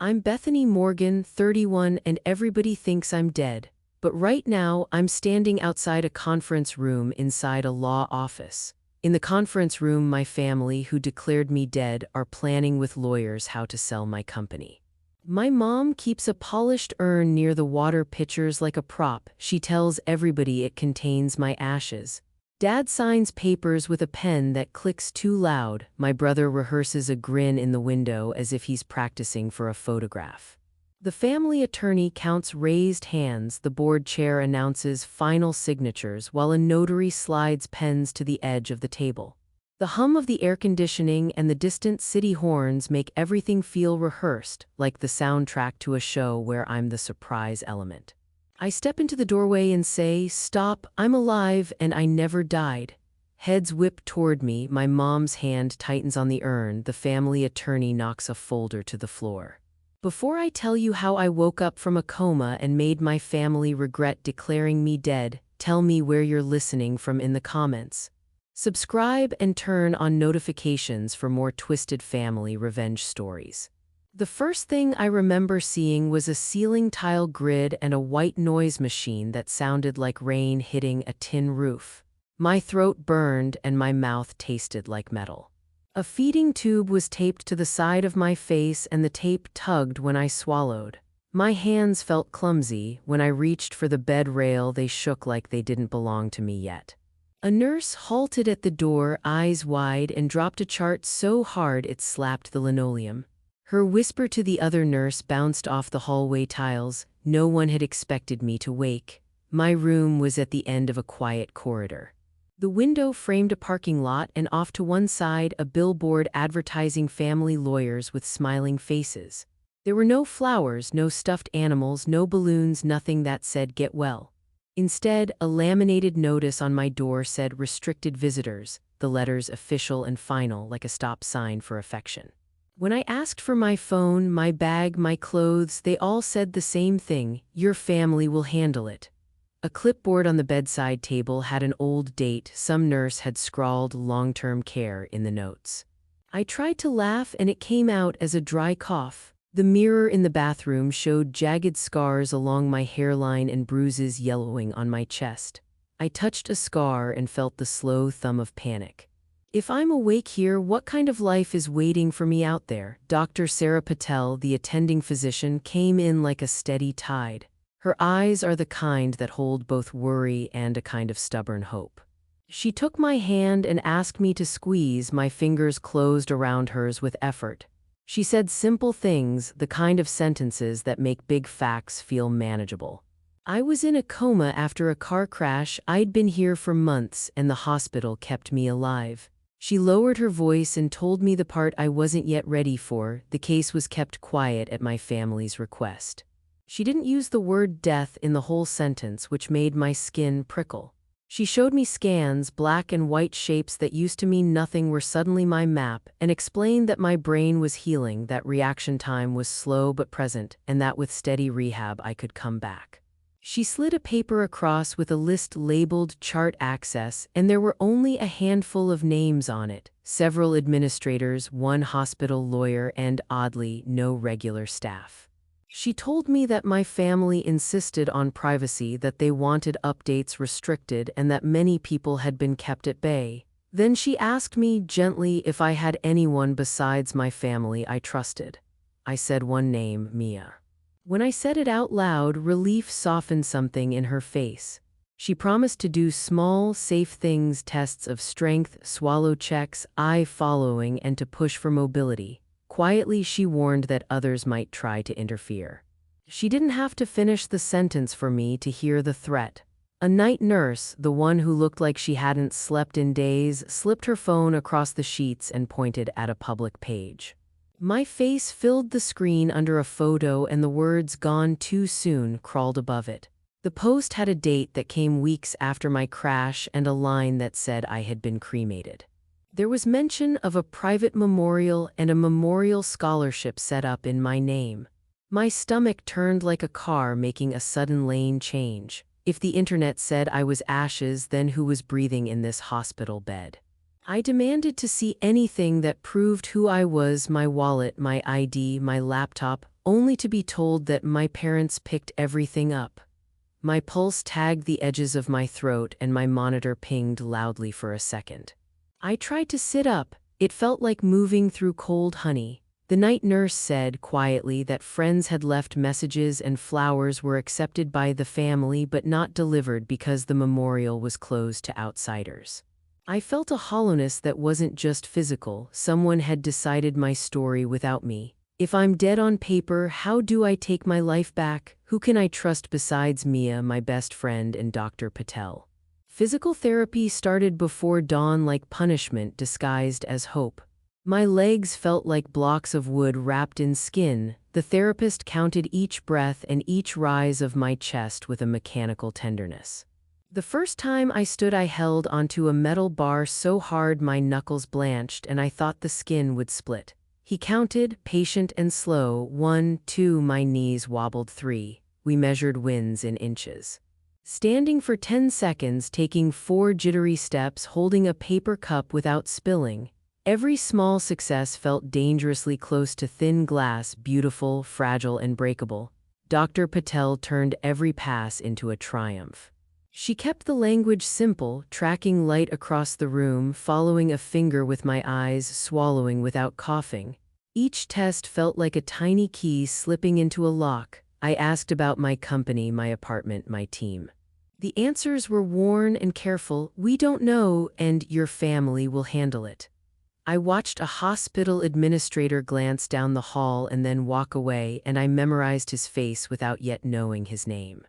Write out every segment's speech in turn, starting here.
I'm Bethany Morgan, 31, and everybody thinks I'm dead. But right now, I'm standing outside a conference room inside a law office. In the conference room, my family, who declared me dead, are planning with lawyers how to sell my company. My mom keeps a polished urn near the water pitchers like a prop. She tells everybody it contains my ashes. Dad signs papers with a pen that clicks too loud. My brother rehearses a grin in the window as if he's practicing for a photograph. The family attorney counts raised hands. The board chair announces final signatures while a notary slides pens to the edge of the table. The hum of the air conditioning and the distant city horns make everything feel rehearsed, like the soundtrack to a show where I'm the surprise element. I step into the doorway and say, "Stop, I'm alive and I never died." Heads whip toward me, my mom's hand tightens on the urn, the family attorney knocks a folder to the floor. Before I tell you how I woke up from a coma and made my family regret declaring me dead, tell me where you're listening from in the comments. Subscribe and turn on notifications for more twisted family revenge stories. The first thing I remember seeing was a ceiling tile grid and a white noise machine that sounded like rain hitting a tin roof. My throat burned and my mouth tasted like metal. A feeding tube was taped to the side of my face and the tape tugged when I swallowed. My hands felt clumsy. When I reached for the bed rail, they shook like they didn't belong to me yet. A nurse halted at the door, eyes wide, and dropped a chart so hard it slapped the linoleum. Her whisper to the other nurse bounced off the hallway tiles. No one had expected me to wake. My room was at the end of a quiet corridor. The window framed a parking lot, and off to one side, a billboard advertising family lawyers with smiling faces. There were no flowers, no stuffed animals, no balloons, nothing that said "Get well." Instead, a laminated notice on my door said "Restricted visitors," the letters official and final, like a stop sign for affection. When I asked for my phone, my bag, my clothes, they all said the same thing: "Your family will handle it." A clipboard on the bedside table had an old date. Some nurse had scrawled "long-term care" in the notes. I tried to laugh and it came out as a dry cough. The mirror in the bathroom showed jagged scars along my hairline and bruises yellowing on my chest. I touched a scar and felt the slow thumb of panic. If I'm awake here, what kind of life is waiting for me out there? Dr. Sarah Patel, the attending physician, came in like a steady tide. Her eyes are the kind that hold both worry and a kind of stubborn hope. She took my hand and asked me to squeeze. My fingers closed around hers with effort. She said simple things, the kind of sentences that make big facts feel manageable. I was in a coma after a car crash. I'd been here for months, and the hospital kept me alive. She lowered her voice and told me the part I wasn't yet ready for. The case was kept quiet at my family's request. She didn't use the word death in the whole sentence, which made my skin prickle. She showed me scans, black and white shapes that used to mean nothing were suddenly my map, and explained that my brain was healing, that reaction time was slow but present, and that with steady rehab I could come back. She slid a paper across with a list labeled Chart Access, and there were only a handful of names on it: several administrators, one hospital lawyer, and, oddly, no regular staff. She told me that my family insisted on privacy, that they wanted updates restricted, and that many people had been kept at bay. Then she asked me gently if I had anyone besides my family I trusted. I said one name: Mia. When I said it out loud, relief softened something in her face. She promised to do small, safe things: tests of strength, swallow checks, eye following, and to push for mobility. Quietly, she warned that others might try to interfere. She didn't have to finish the sentence for me to hear the threat. A night nurse, the one who looked like she hadn't slept in days, slipped her phone across the sheets and pointed at a public page. My face filled the screen under a photo, and the words "Gone too soon" crawled above it. The post had a date that came weeks after my crash and a line that said I had been cremated. There was mention of a private memorial and a memorial scholarship set up in my name. My stomach turned like a car making a sudden lane change. If the internet said I was ashes, then who was breathing in this hospital bed? I demanded to see anything that proved who I was, my wallet, my ID, my laptop, only to be told that my parents picked everything up. My pulse tagged the edges of my throat and my monitor pinged loudly for a second. I tried to sit up. It felt like moving through cold honey. The night nurse said quietly that friends had left messages and flowers were accepted by the family but not delivered because the memorial was closed to outsiders. I felt a hollowness that wasn't just physical. Someone had decided my story without me. If I'm dead on paper, how do I take my life back? Who can I trust besides Mia, my best friend, and Dr. Patel? Physical therapy started before dawn like punishment disguised as hope. My legs felt like blocks of wood wrapped in skin. The therapist counted each breath and each rise of my chest with a mechanical tenderness. The first time I stood, I held onto a metal bar so hard my knuckles blanched and I thought the skin would split. He counted, patient and slow, 1, 2, my knees wobbled, 3. We measured wins in inches. Standing for 10 seconds, taking 4 jittery steps, holding a paper cup without spilling. Every small success felt dangerously close to thin glass, beautiful, fragile, and breakable. Dr. Patel turned every pass into a triumph. She kept the language simple, tracking light across the room, following a finger with my eyes, swallowing without coughing. Each test felt like a tiny key slipping into a lock. I asked about my company, my apartment, my team. The answers were worn and careful. We don't know, and your family will handle it. I watched a hospital administrator glance down the hall and then walk away, and I memorized his face without yet knowing his name.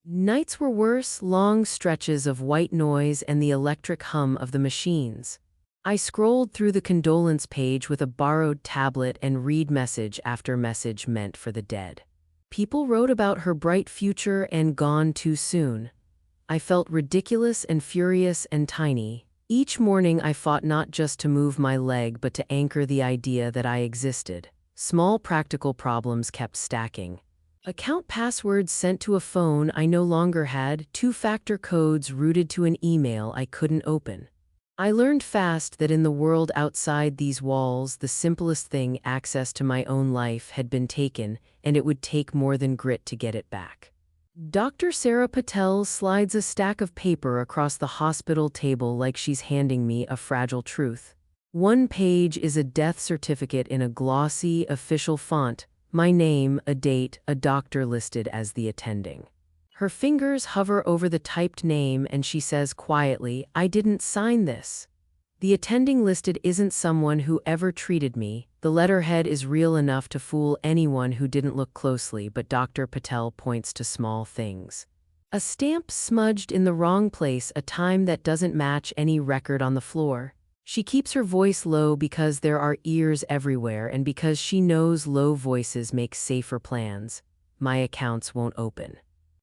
Nights were worse, long stretches of white noise and the electric hum of the machines. I scrolled through the condolence page with a borrowed tablet and read message after message meant for the dead. People wrote about her bright future and gone too soon. I felt ridiculous and furious and tiny. Each morning I fought not just to move my leg but to anchor the idea that I existed. Small practical problems kept stacking. Account passwords sent to a phone I no longer had, 2-factor codes rooted to an email I couldn't open. I learned fast that in the world outside these walls, the simplest thing, access to my own life, had been taken, and it would take more than grit to get it back. Dr. Sarah Patel slides a stack of paper across the hospital table like she's handing me a fragile truth. One page is a death certificate in a glossy, official font. My name, a date, a doctor listed as the attending. Her fingers hover over the typed name and she says quietly, I didn't sign this. The attending listed isn't someone who ever treated me. The letterhead is real enough to fool anyone who didn't look closely, but Dr. Patel points to small things. A stamp smudged in the wrong place, a time that doesn't match any record on the floor. She keeps her voice low because there are ears everywhere and because she knows low voices make safer plans. My accounts won't open.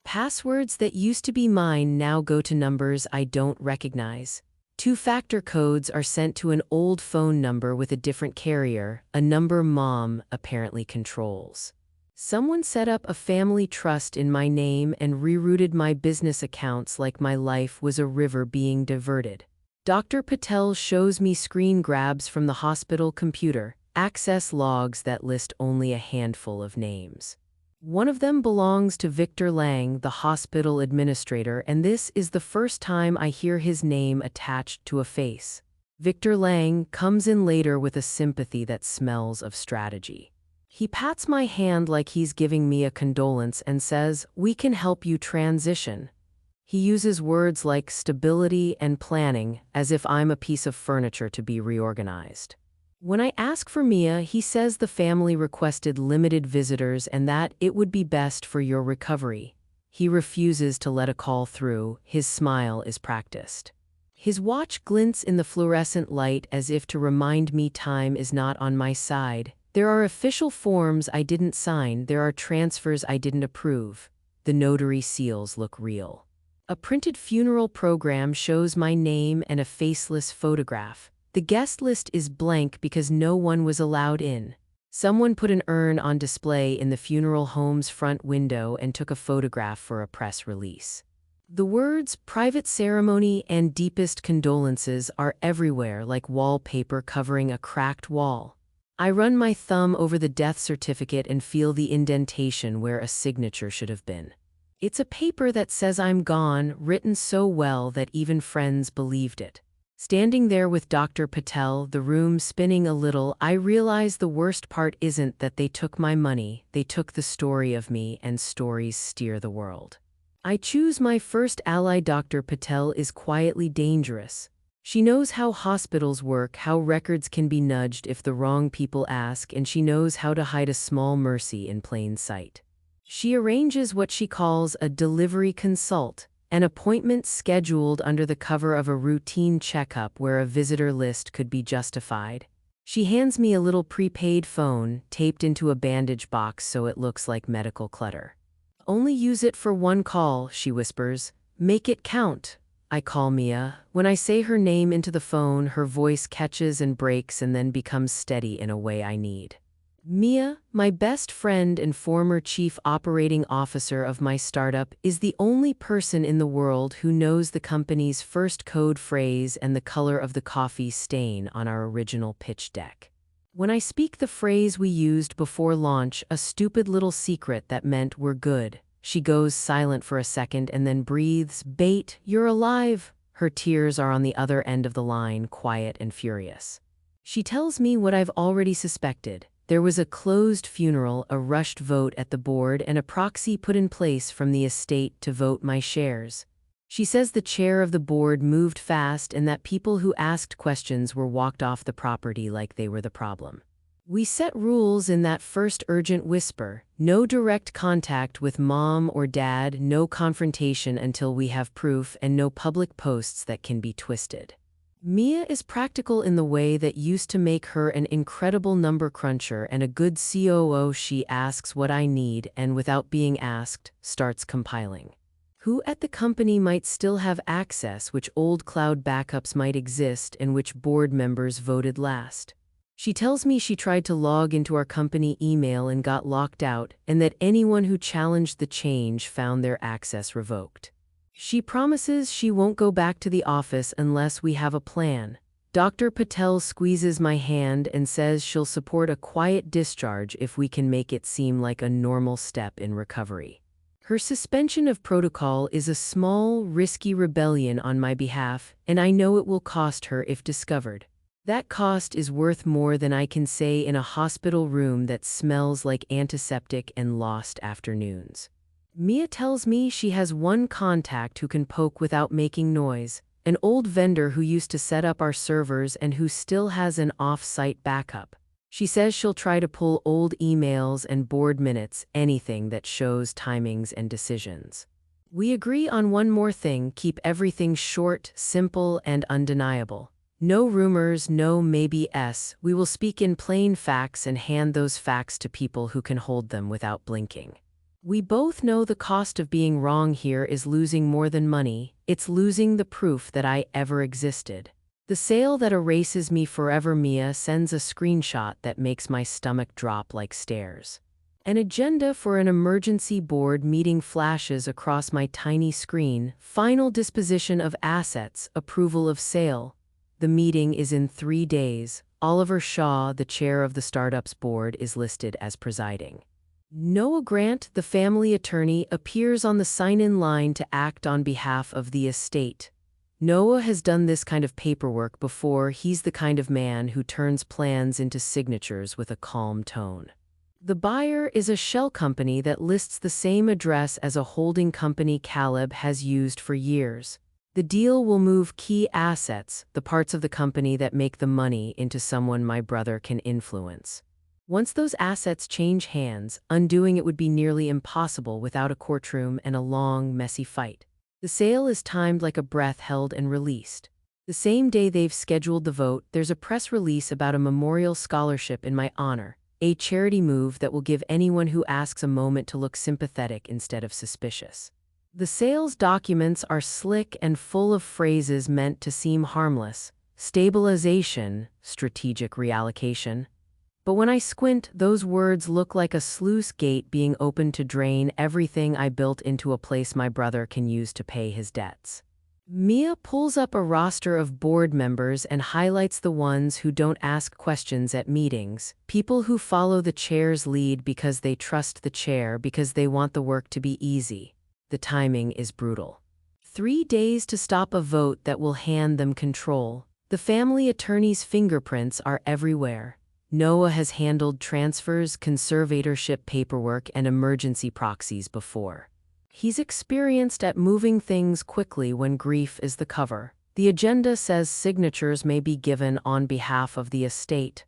Passwords that used to be mine now go to numbers I don't recognize. 2-factor codes are sent to an old phone number with a different carrier, a number Mom apparently controls. Someone set up a family trust in my name and rerouted my business accounts like my life was a river being diverted. Dr. Patel shows me screen grabs from the hospital computer, access logs that list only a handful of names. One of them belongs to Victor Lang, the hospital administrator, and this is the first time I hear his name attached to a face. Victor Lang comes in later with a sympathy that smells of strategy. He pats my hand like he's giving me a condolence and says, "We can help you transition." He uses words like stability and planning, as if I'm a piece of furniture to be reorganized. When I ask for Mia, he says the family requested limited visitors and that it would be best for your recovery. He refuses to let a call through. His smile is practiced. His watch glints in the fluorescent light as if to remind me time is not on my side. There are official forms I didn't sign. There are transfers I didn't approve. The notary seals look real. A printed funeral program shows my name and a faceless photograph. The guest list is blank because no one was allowed in. Someone put an urn on display in the funeral home's front window and took a photograph for a press release. The words private ceremony and deepest condolences are everywhere like wallpaper covering a cracked wall. I run my thumb over the death certificate and feel the indentation where a signature should have been. It's a paper that says I'm gone, written so well that even friends believed it. Standing there with Dr. Patel, the room spinning a little, I realize the worst part isn't that they took my money, they took the story of me, and stories steer the world. I choose my first ally. Dr. Patel is quietly dangerous. She knows how hospitals work, how records can be nudged if the wrong people ask, and she knows how to hide a small mercy in plain sight. She arranges what she calls a delivery consult, an appointment scheduled under the cover of a routine checkup where a visitor list could be justified. She hands me a little prepaid phone, taped into a bandage box so it looks like medical clutter. "Only use it for one call," she whispers. "Make it count." I call Mia. When I say her name into the phone, her voice catches and breaks and then becomes steady in a way I need. Mia, my best friend and former chief operating officer of my startup, is the only person in the world who knows the company's first code phrase and the color of the coffee stain on our original pitch deck. When I speak the phrase we used before launch, a stupid little secret that meant we're good, she goes silent for a second and then breathes, "Bait, you're alive." Her tears are on the other end of the line, quiet and furious. She tells me what I've already suspected. There was a closed funeral, a rushed vote at the board, and a proxy put in place from the estate to vote my shares. She says the chair of the board moved fast and that people who asked questions were walked off the property like they were the problem. We set rules in that first urgent whisper: no direct contact with mom or dad, no confrontation until we have proof, and no public posts that can be twisted. Mia is practical in the way that used to make her an incredible number cruncher and a good COO. She asks what I need and, without being asked, starts compiling. Who at the company might still have access, which old cloud backups might exist, and which board members voted last. She tells me she tried to log into our company email and got locked out, and that anyone who challenged the change found their access revoked. She promises she won't go back to the office unless we have a plan. Dr. Patel squeezes my hand and says she'll support a quiet discharge if we can make it seem like a normal step in recovery. Her suspension of protocol is a small, risky rebellion on my behalf, and I know it will cost her if discovered. That cost is worth more than I can say in a hospital room that smells like antiseptic and lost afternoons. Mia tells me she has one contact who can poke without making noise, an old vendor who used to set up our servers and who still has an off-site backup. She says she'll try to pull old emails and board minutes, anything that shows timings and decisions. We agree on one more thing: keep everything short, simple, and undeniable. No rumors, no maybe-s. We will speak in plain facts and hand those facts to people who can hold them without blinking. We both know the cost of being wrong here is losing more than money. It's losing the proof that I ever existed. The sale that erases me forever. Mia sends a screenshot that makes my stomach drop like stairs. An agenda for an emergency board meeting flashes across my tiny screen. Final disposition of assets, approval of sale. The meeting is in 3 days. Oliver Shaw, the chair of the startup's board, is listed as presiding. Noah Grant, the family attorney, appears on the sign-in line to act on behalf of the estate. Noah has done this kind of paperwork before. He's the kind of man who turns plans into signatures with a calm tone. The buyer is a shell company that lists the same address as a holding company Caleb has used for years. The deal will move key assets, the parts of the company that make the money, into someone my brother can influence. Once those assets change hands, undoing it would be nearly impossible without a courtroom and a long, messy fight. The sale is timed like a breath held and released. The same day they've scheduled the vote, there's a press release about a memorial scholarship in my honor, a charity move that will give anyone who asks a moment to look sympathetic instead of suspicious. The sales documents are slick and full of phrases meant to seem harmless: stabilization, strategic reallocation. But when I squint, those words look like a sluice gate being opened to drain everything I built into a place my brother can use to pay his debts. Mia pulls up a roster of board members and highlights the ones who don't ask questions at meetings, people who follow the chair's lead because they trust the chair, because they want the work to be easy. The timing is brutal. 3 days to stop a vote that will hand them control. The family attorney's fingerprints are everywhere. Noah has handled transfers, conservatorship paperwork, and emergency proxies before. He's experienced at moving things quickly when grief is the cover. The agenda says signatures may be given on behalf of the estate.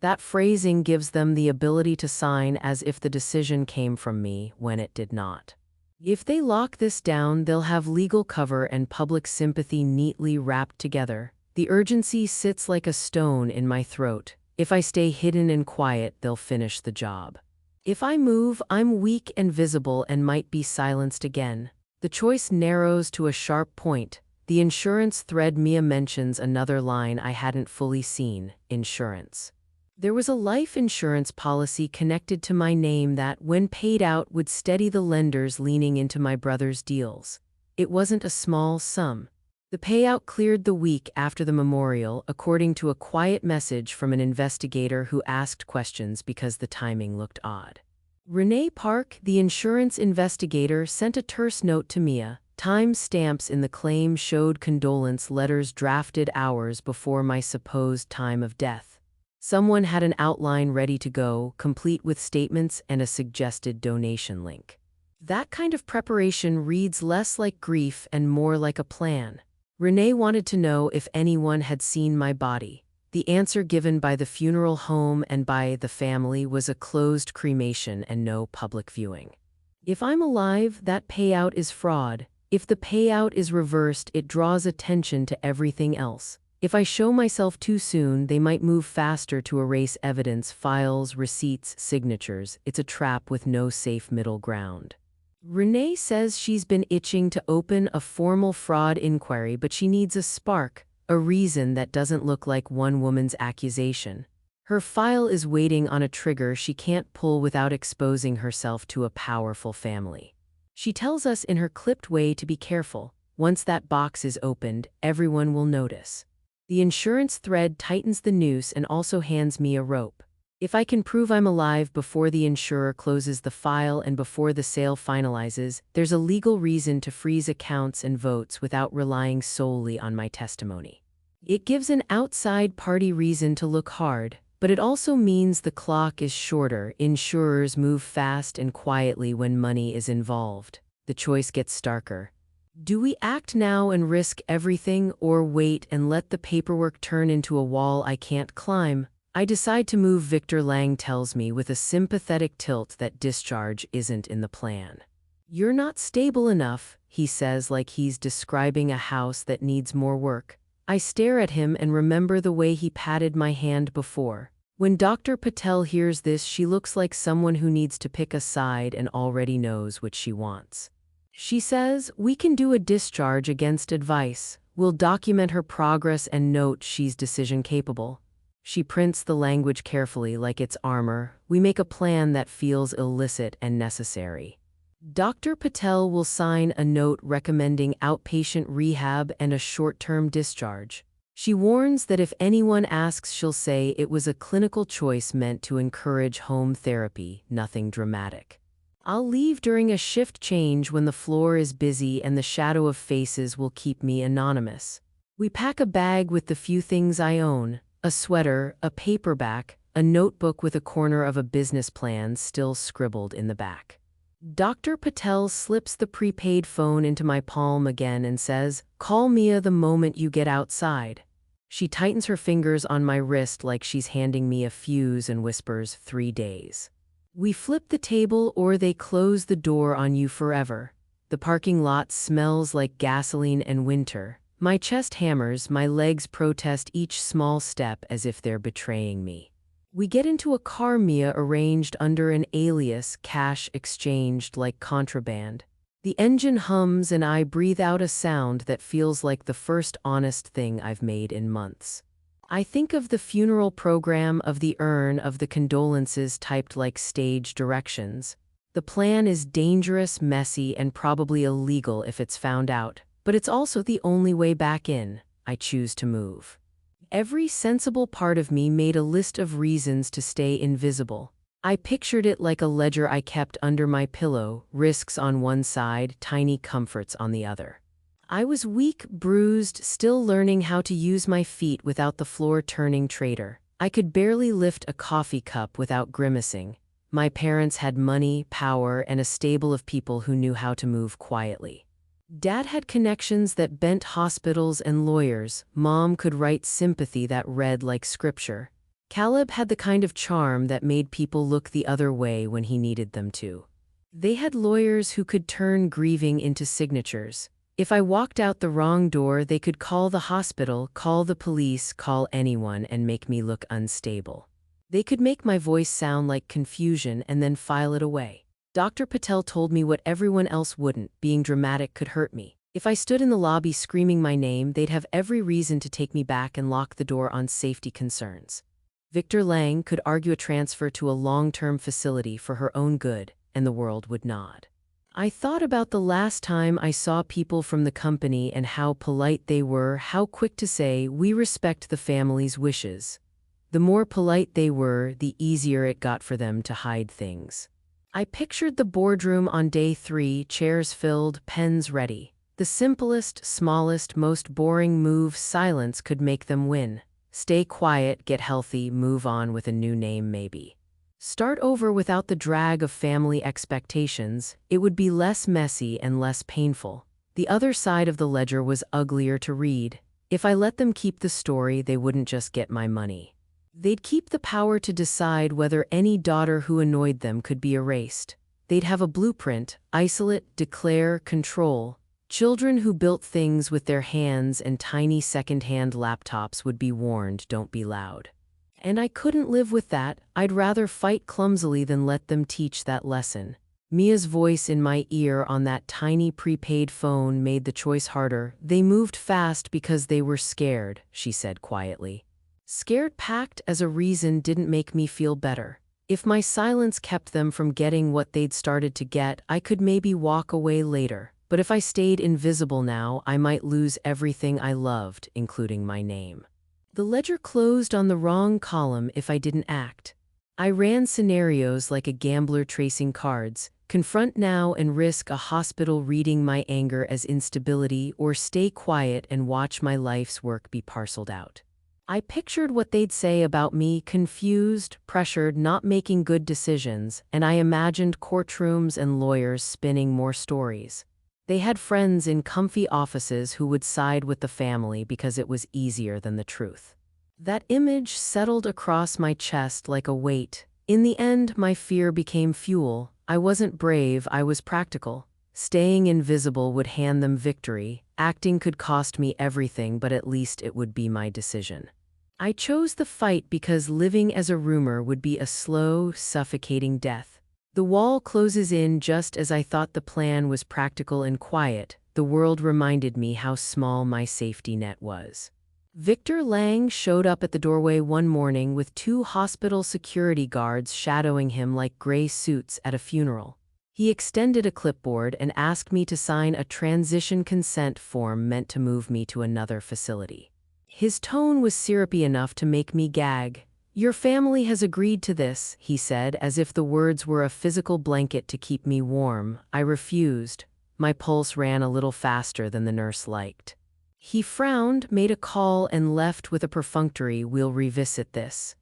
That phrasing gives them the ability to sign as if the decision came from me when it did not. If they lock this down, they'll have legal cover and public sympathy neatly wrapped together. The urgency sits like a stone in my throat. If I stay hidden and quiet, they'll finish the job. If I move, I'm weak and visible and might be silenced again. The choice narrows to a sharp point. The insurance thread Mia mentions another line I hadn't fully seen: insurance. There was a life insurance policy connected to my name that, when paid out, would steady the lenders leaning into my brother's deals. It wasn't a small sum. The payout cleared the week after the memorial, according to a quiet message from an investigator who asked questions because the timing looked odd. Renee Park, the insurance investigator, sent a terse note to Mia. Time stamps in the claim showed condolence letters drafted hours before my supposed time of death. Someone had an outline ready to go, complete with statements and a suggested donation link. That kind of preparation reads less like grief and more like a plan. Renee wanted to know if anyone had seen my body. The answer given by the funeral home and by the family was a closed cremation and no public viewing. If I'm alive, that payout is fraud. If the payout is reversed, it draws attention to everything else. If I show myself too soon, they might move faster to erase evidence, files, receipts, signatures. It's a trap with no safe middle ground. Renee says she's been itching to open a formal fraud inquiry, but she needs a spark, a reason that doesn't look like one woman's accusation. Her file is waiting on a trigger she can't pull without exposing herself to a powerful family. She tells us in her clipped way to be careful. Once that box is opened, everyone will notice. The insurance thread tightens the noose and also hands me a rope. If I can prove I'm alive before the insurer closes the file and before the sale finalizes, there's a legal reason to freeze accounts and votes without relying solely on my testimony. It gives an outside party reason to look hard, but it also means the clock is shorter. Insurers move fast and quietly when money is involved. The choice gets starker. Do we act now and risk everything, or wait and let the paperwork turn into a wall I can't climb? I decide to move. Victor Lang tells me with a sympathetic tilt that discharge isn't in the plan. You're not stable enough, he says, like he's describing a house that needs more work. I stare at him and remember the way he patted my hand before. When Dr. Patel hears this, she looks like someone who needs to pick a side and already knows what she wants. She says, we can do a discharge against advice. We'll document her progress and note she's decision capable. She prints the language carefully like it's armor. We make a plan that feels illicit and necessary. Dr. Patel will sign a note recommending outpatient rehab and a short-term discharge. She warns that if anyone asks, she'll say it was a clinical choice meant to encourage home therapy, nothing dramatic. I'll leave during a shift change when the floor is busy and the shadow of faces will keep me anonymous. We pack a bag with the few things I own: a sweater, a paperback, a notebook with a corner of a business plan still scribbled in the back. Dr. Patel slips the prepaid phone into my palm again and says, call Mia the moment you get outside. She tightens her fingers on my wrist like she's handing me a fuse and whispers, 3 days. We flip the table or they close the door on you forever. The parking lot smells like gasoline and winter. My chest hammers, my legs protest each small step as if they're betraying me. We get into a car Mia arranged under an alias, cash exchanged like contraband. The engine hums and I breathe out a sound that feels like the first honest thing I've made in months. I think of the funeral program of the urn of the condolences typed like stage directions. The plan is dangerous, messy, and probably illegal if it's found out, but it's also the only way back in. I choose to move. Every sensible part of me made a list of reasons to stay invisible. I pictured it like a ledger I kept under my pillow, risks on one side, tiny comforts on the other. I was weak, bruised, still learning how to use my feet without the floor turning traitor. I could barely lift a coffee cup without grimacing. My parents had money, power, and a stable of people who knew how to move quietly. Dad had connections that bent hospitals and lawyers. Mom could write sympathy that read like scripture. Caleb had the kind of charm that made people look the other way when he needed them to. They had lawyers who could turn grieving into signatures. If I walked out the wrong door, they could call the hospital, call the police, call anyone, and make me look unstable. They could make my voice sound like confusion and then file it away. Dr. Patel told me what everyone else wouldn't. Being dramatic could hurt me. If I stood in the lobby screaming my name, they'd have every reason to take me back and lock the door on safety concerns. Victor Lang could argue a transfer to a long-term facility for her own good, and the world would nod. I thought about the last time I saw people from the company and how polite they were, how quick to say, "We respect the family's wishes." The more polite they were, the easier it got for them to hide things. I pictured the boardroom on day 3, chairs filled, pens ready. The simplest, smallest, most boring move, silence, could make them win. Stay quiet, get healthy, move on with a new name maybe. Start over without the drag of family expectations. It would be less messy and less painful. The other side of the ledger was uglier to read. If I let them keep the story, they wouldn't just get my money. They'd keep the power to decide whether any daughter who annoyed them could be erased. They'd have a blueprint: isolate, declare, control. Children who built things with their hands and tiny second-hand laptops would be warned, don't be loud. And I couldn't live with that. I'd rather fight clumsily than let them teach that lesson. Mia's voice in my ear on that tiny prepaid phone made the choice harder. "They moved fast because they were scared," she said quietly. Scared packed as a reason didn't make me feel better. If my silence kept them from getting what they'd started to get, I could maybe walk away later. But if I stayed invisible now, I might lose everything I loved, including my name. The ledger closed on the wrong column if I didn't act. I ran scenarios like a gambler tracing cards: confront now and risk a hospital reading my anger as instability, or stay quiet and watch my life's work be parceled out. I pictured what they'd say about me: confused, pressured, not making good decisions, and I imagined courtrooms and lawyers spinning more stories. They had friends in comfy offices who would side with the family because it was easier than the truth. That image settled across my chest like a weight. In the end, my fear became fuel. I wasn't brave, I was practical. Staying invisible would hand them victory. Acting could cost me everything, but at least it would be my decision. I chose the fight because living as a rumor would be a slow, suffocating death. The wall closes in just as I thought the plan was practical and quiet. The world reminded me how small my safety net was. Victor Lang showed up at the doorway one morning with 2 hospital security guards shadowing him like gray suits at a funeral. He extended a clipboard and asked me to sign a transition consent form meant to move me to another facility. His tone was syrupy enough to make me gag. "Your family has agreed to this," he said, as if the words were a physical blanket to keep me warm. I refused. My pulse ran a little faster than the nurse liked. He frowned, made a call, and left with a perfunctory, "We'll revisit this."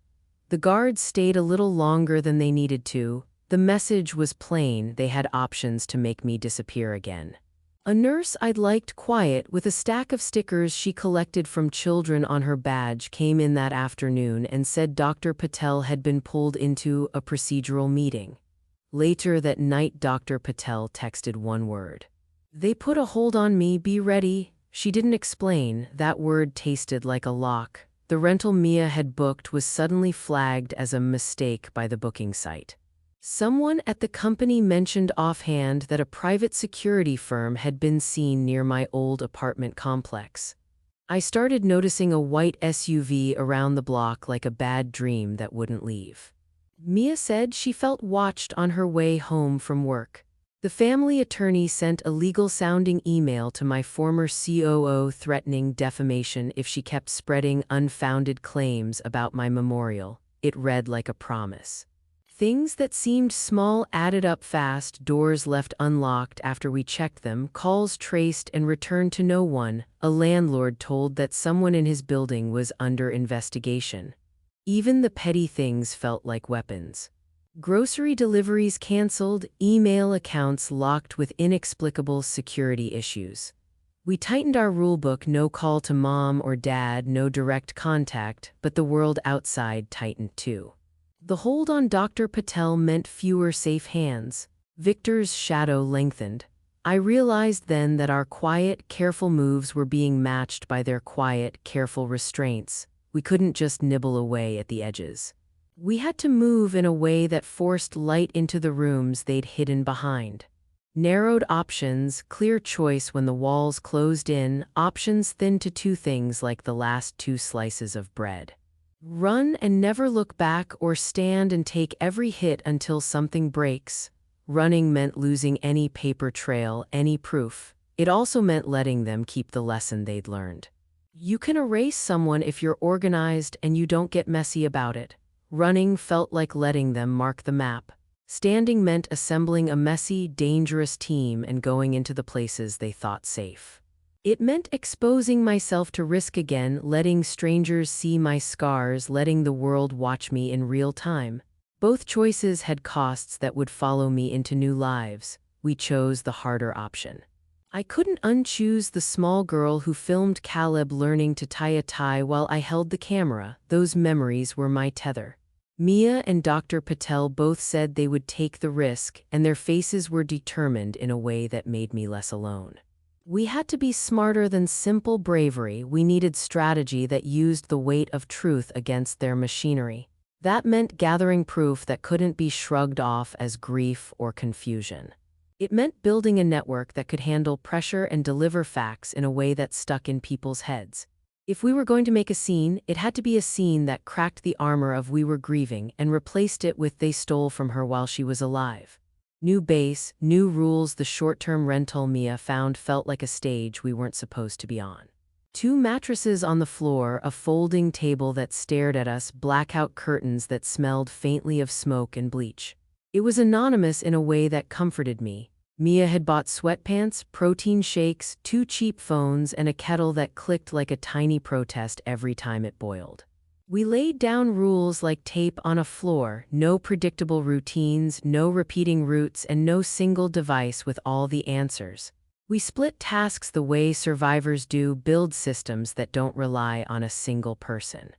The guards stayed a little longer than they needed to. The message was plain: they had options to make me disappear again. A nurse I'd liked, quiet, with a stack of stickers she collected from children on her badge, came in that afternoon and said Dr. Patel had been pulled into a procedural meeting. Later that night, Dr. Patel texted one word: "They put a hold on me, be ready." She didn't explain. That word tasted like a lock. The rental Mia had booked was suddenly flagged as a mistake by the booking site. Someone at the company mentioned offhand that a private security firm had been seen near my old apartment complex. I started noticing a white SUV around the block like a bad dream that wouldn't leave. Mia said she felt watched on her way home from work. The family attorney sent a legal-sounding email to my former COO threatening defamation if she kept spreading unfounded claims about my memorial. It read like a promise. Things that seemed small added up fast: doors left unlocked after we checked them, calls traced and returned to no one, a landlord told that someone in his building was under investigation. Even the petty things felt like weapons. Grocery deliveries canceled, email accounts locked with inexplicable security issues. We tightened our rulebook: no call to mom or dad, no direct contact, but the world outside tightened too. The hold on Dr. Patel meant fewer safe hands. Victor's shadow lengthened. I realized then that our quiet, careful moves were being matched by their quiet, careful restraints. We couldn't just nibble away at the edges. We had to move in a way that forced light into the rooms they'd hidden behind. Narrowed options, clear choice when the walls closed in, options thinned to two things like the last two slices of bread. Run and never look back, or stand and take every hit until something breaks. Running meant losing any paper trail, any proof. It also meant letting them keep the lesson they'd learned. You can erase someone if you're organized and you don't get messy about it. Running felt like letting them mark the map. Standing meant assembling a messy, dangerous team and going into the places they thought safe. It meant exposing myself to risk again, letting strangers see my scars, letting the world watch me in real time. Both choices had costs that would follow me into new lives. We chose the harder option. I couldn't unchoose the small girl who filmed Caleb learning to tie a tie while I held the camera. Those memories were my tether. Mia and Dr. Patel both said they would take the risk, and their faces were determined in a way that made me less alone. We had to be smarter than simple bravery. We needed strategy that used the weight of truth against their machinery. That meant gathering proof that couldn't be shrugged off as grief or confusion. It meant building a network that could handle pressure and deliver facts in a way that stuck in people's heads. If we were going to make a scene, it had to be a scene that cracked the armor of "we were grieving" and replaced it with "they stole from her while she was alive." New base, new rules. The short-term rental Mia found felt like a stage we weren't supposed to be on. 2 mattresses on the floor, a folding table that stared at us, blackout curtains that smelled faintly of smoke and bleach. It was anonymous in a way that comforted me. Mia had bought sweatpants, protein shakes, 2 cheap phones, and a kettle that clicked like a tiny protest every time it boiled. We laid down rules like tape on a floor: no predictable routines, no repeating routes, and no single device with all the answers. We split tasks the way survivors do, build systems that don't rely on a single person.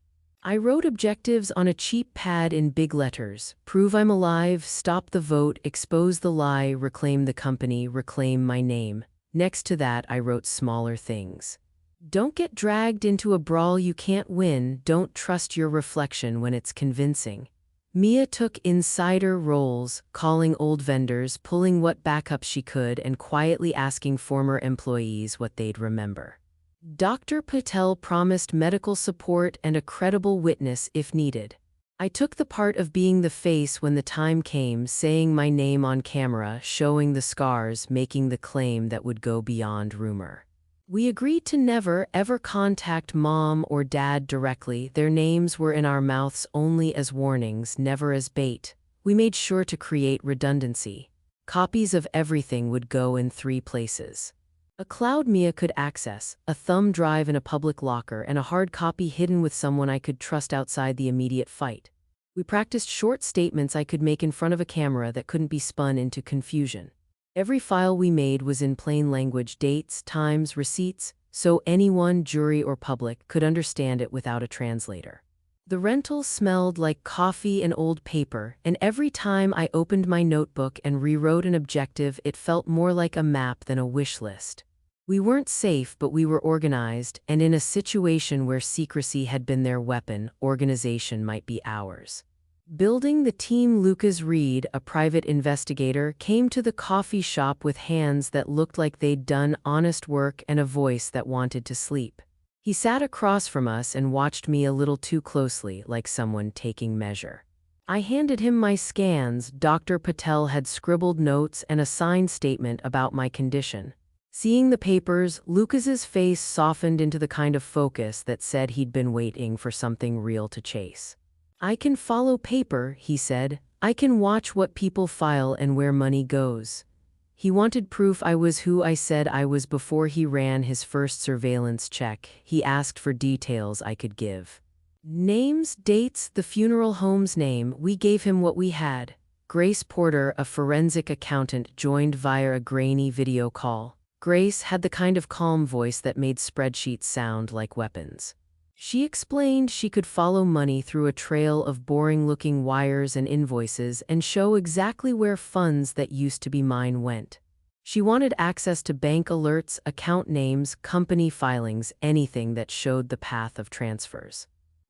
I wrote objectives on a cheap pad in big letters: prove I'm alive, stop the vote, expose the lie, reclaim the company, reclaim my name. Next to that, I wrote smaller things. Don't get dragged into a brawl you can't win. Don't trust your reflection when it's convincing. Mia took insider roles, calling old vendors, pulling what backups she could, and quietly asking former employees what they'd remember. Dr. Patel promised medical support and a credible witness if needed. I took the part of being the face when the time came, saying my name on camera, showing the scars, making the claim that would go beyond rumor. We agreed to never, ever contact mom or dad directly. Their names were in our mouths only as warnings, never as bait. We made sure to create redundancy. Copies of everything would go in 3 places. A cloud Mia could access, a thumb drive in a public locker, and a hard copy hidden with someone I could trust outside the immediate fight. We practiced short statements I could make in front of a camera that couldn't be spun into confusion. Every file we made was in plain language: dates, times, receipts, so anyone, jury or public, could understand it without a translator. The rental smelled like coffee and old paper, and every time I opened my notebook and rewrote an objective, it felt more like a map than a wish list. We weren't safe, but we were organized, and in a situation where secrecy had been their weapon, organization might be ours. Building the team. Lucas Reed, a private investigator, came to the coffee shop with hands that looked like they'd done honest work and a voice that wanted to sleep. He sat across from us and watched me a little too closely, like someone taking measure. I handed him my scans. Dr. Patel had scribbled notes and a signed statement about my condition. Seeing the papers, Lucas's face softened into the kind of focus that said he'd been waiting for something real to chase. "I can follow paper," he said. "I can watch what people file and where money goes." He wanted proof I was who I said I was before he ran his first surveillance check. He asked for details I could give. Names, dates, the funeral home's name. We gave him what we had. Grace Porter, a forensic accountant, joined via a grainy video call. Grace had the kind of calm voice that made spreadsheets sound like weapons. She explained she could follow money through a trail of boring-looking wires and invoices and show exactly where funds that used to be mine went. She wanted access to bank alerts, account names, company filings, anything that showed the path of transfers.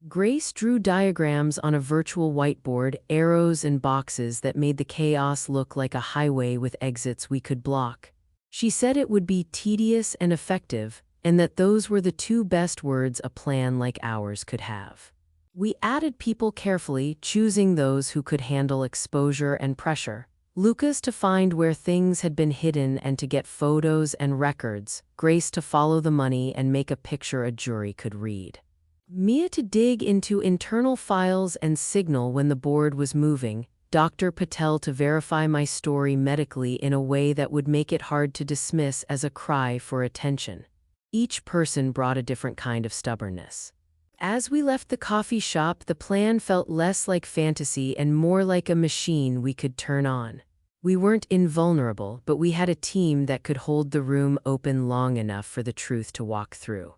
Grace drew diagrams on a virtual whiteboard, arrows and boxes that made the chaos look like a highway with exits we could block. She said it would be tedious and effective, and that those were the two best words a plan like ours could have. We added people carefully, choosing those who could handle exposure and pressure. Lucas to find where things had been hidden and to get photos and records, Grace to follow the money and make a picture a jury could read. Mia to dig into internal files and signal when the board was moving, Dr. Patel to verify my story medically in a way that would make it hard to dismiss as a cry for attention. Each person brought a different kind of stubbornness. As we left the coffee shop, the plan felt less like fantasy and more like a machine we could turn on. We weren't invulnerable, but we had a team that could hold the room open long enough for the truth to walk through.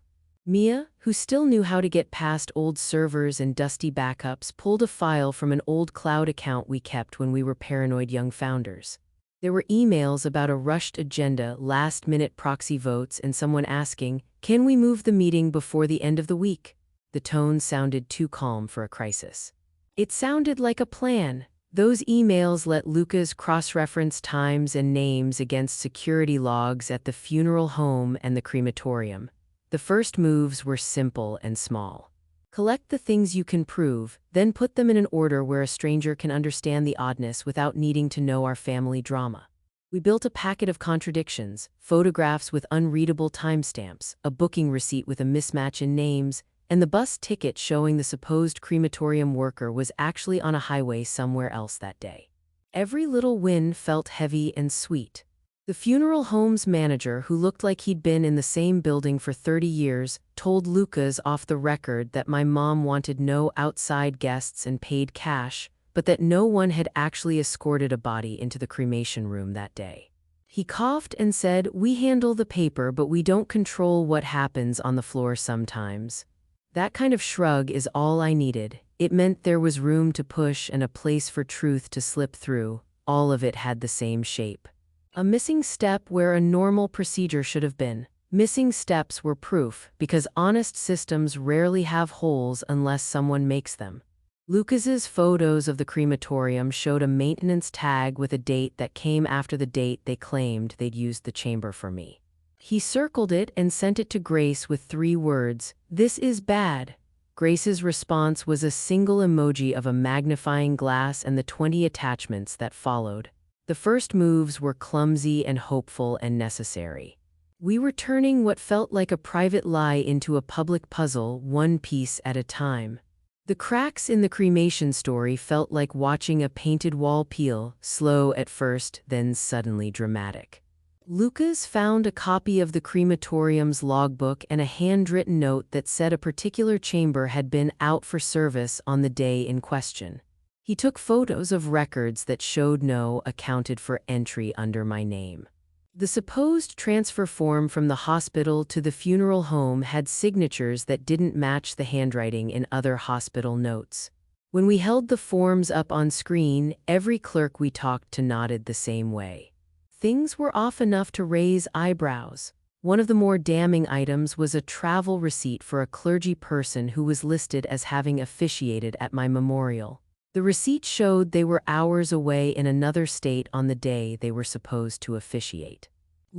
Mia, who still knew how to get past old servers and dusty backups, pulled a file from an old cloud account we kept when we were paranoid young founders. There were emails about a rushed agenda, last-minute proxy votes, and someone asking, "Can we move the meeting before the end of the week?" The tone sounded too calm for a crisis. It sounded like a plan. Those emails let Lucas cross-reference times and names against security logs at the funeral home and the crematorium. The first moves were simple and small. Collect the things you can prove, then put them in an order where a stranger can understand the oddness without needing to know our family drama. We built a packet of contradictions, photographs with unreadable timestamps, a booking receipt with a mismatch in names, and the bus ticket showing the supposed crematorium worker was actually on a highway somewhere else that day. Every little win felt heavy and sweet. The funeral home's manager, who looked like he'd been in the same building for 30 years, told Lucas off the record that my mom wanted no outside guests and paid cash, but that no one had actually escorted a body into the cremation room that day. He coughed and said, "We handle the paper, but we don't control what happens on the floor sometimes." That kind of shrug is all I needed. It meant there was room to push and a place for truth to slip through. All of it had the same shape. A missing step where a normal procedure should have been. Missing steps were proof, because honest systems rarely have holes unless someone makes them. Lucas's photos of the crematorium showed a maintenance tag with a date that came after the date they claimed they'd used the chamber for me. He circled it and sent it to Grace with 3 words, "This is bad." Grace's response was a single emoji of a magnifying glass and the 20 attachments that followed. The first moves were clumsy and hopeful and necessary. We were turning what felt like a private lie into a public puzzle, one piece at a time. The cracks in the cremation story felt like watching a painted wall peel, slow at first, then suddenly dramatic. Lucas found a copy of the crematorium's logbook and a handwritten note that said a particular chamber had been out for service on the day in question. He took photos of records that showed no accounted for entry under my name. The supposed transfer form from the hospital to the funeral home had signatures that didn't match the handwriting in other hospital notes. When we held the forms up on screen, every clerk we talked to nodded the same way. Things were off enough to raise eyebrows. One of the more damning items was a travel receipt for a clergy person who was listed as having officiated at my memorial. The receipt showed they were hours away in another state on the day they were supposed to officiate.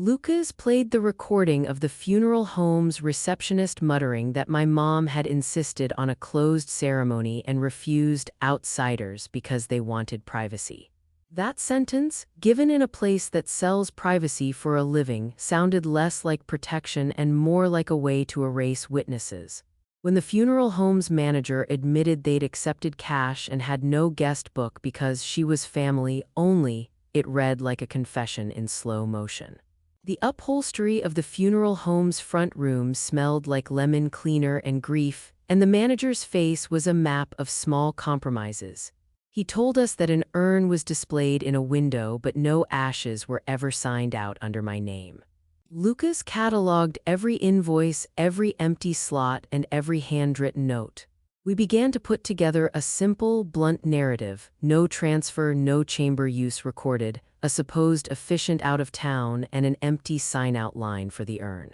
Lucas played the recording of the funeral home's receptionist muttering that my mom had insisted on a closed ceremony and refused outsiders because they wanted privacy. That sentence, given in a place that sells privacy for a living, sounded less like protection and more like a way to erase witnesses. When the funeral home's manager admitted they'd accepted cash and had no guest book because she was family only, it read like a confession in slow motion. The upholstery of the funeral home's front room smelled like lemon cleaner and grief, and the manager's face was a map of small compromises. He told us that an urn was displayed in a window, but no ashes were ever signed out under my name. Lucas cataloged every invoice, every empty slot, and every handwritten note. We began to put together a simple, blunt narrative: no transfer, no chamber use recorded, a supposed efficient out of town, and an empty sign-out line for the urn.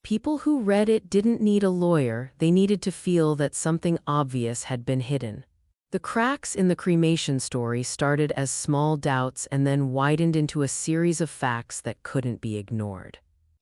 People who read it didn't need a lawyer, they needed to feel that something obvious had been hidden. The cracks in the cremation story started as small doubts and then widened into a series of facts that couldn't be ignored.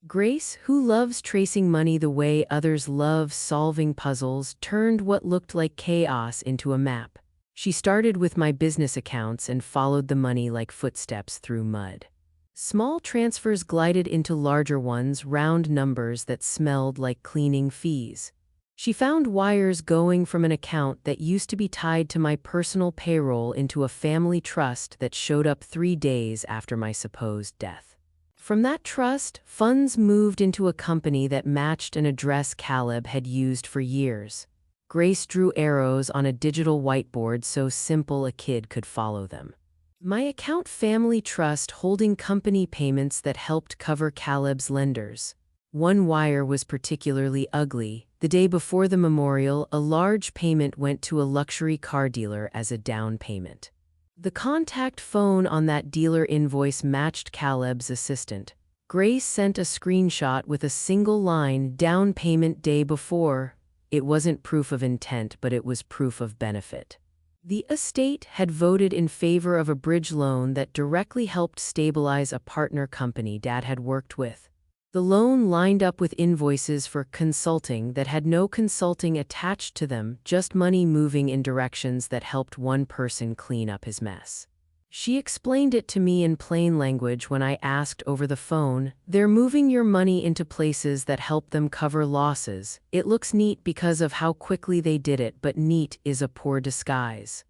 Grace, who loves tracing money the way others love solving puzzles, turned what looked like chaos into a map. She started with my business accounts and followed the money like footsteps through mud. Small transfers glided into larger ones, round numbers that smelled like cleaning fees. She found wires going from an account that used to be tied to my personal payroll into a family trust that showed up 3 days after my supposed death. From that trust, funds moved into a company that matched an address Caleb had used for years. Grace drew arrows on a digital whiteboard so simple a kid could follow them. My account family trust holding company payments that helped cover Caleb's lenders. One wire was particularly ugly. The day before the memorial, a large payment went to a luxury car dealer as a down payment. The contact phone on that dealer invoice matched Caleb's assistant. Grace sent a screenshot with a single line: down payment day before. It wasn't proof of intent, but it was proof of benefit. The estate had voted in favor of a bridge loan that directly helped stabilize a partner company Dad had worked with. The loan lined up with invoices for consulting that had no consulting attached to them, just money moving in directions that helped one person clean up his mess. She explained it to me in plain language when I asked over the phone. They're moving your money into places that help them cover losses. It looks neat because of how quickly they did it, but neat is a poor disguise.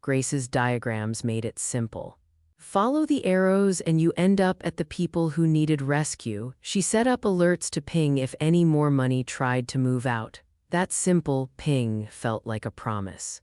Grace's diagrams made it simple. Follow the arrows and you end up at the people who needed rescue. She set up alerts to ping if any more money tried to move out. That simple ping felt like a promise.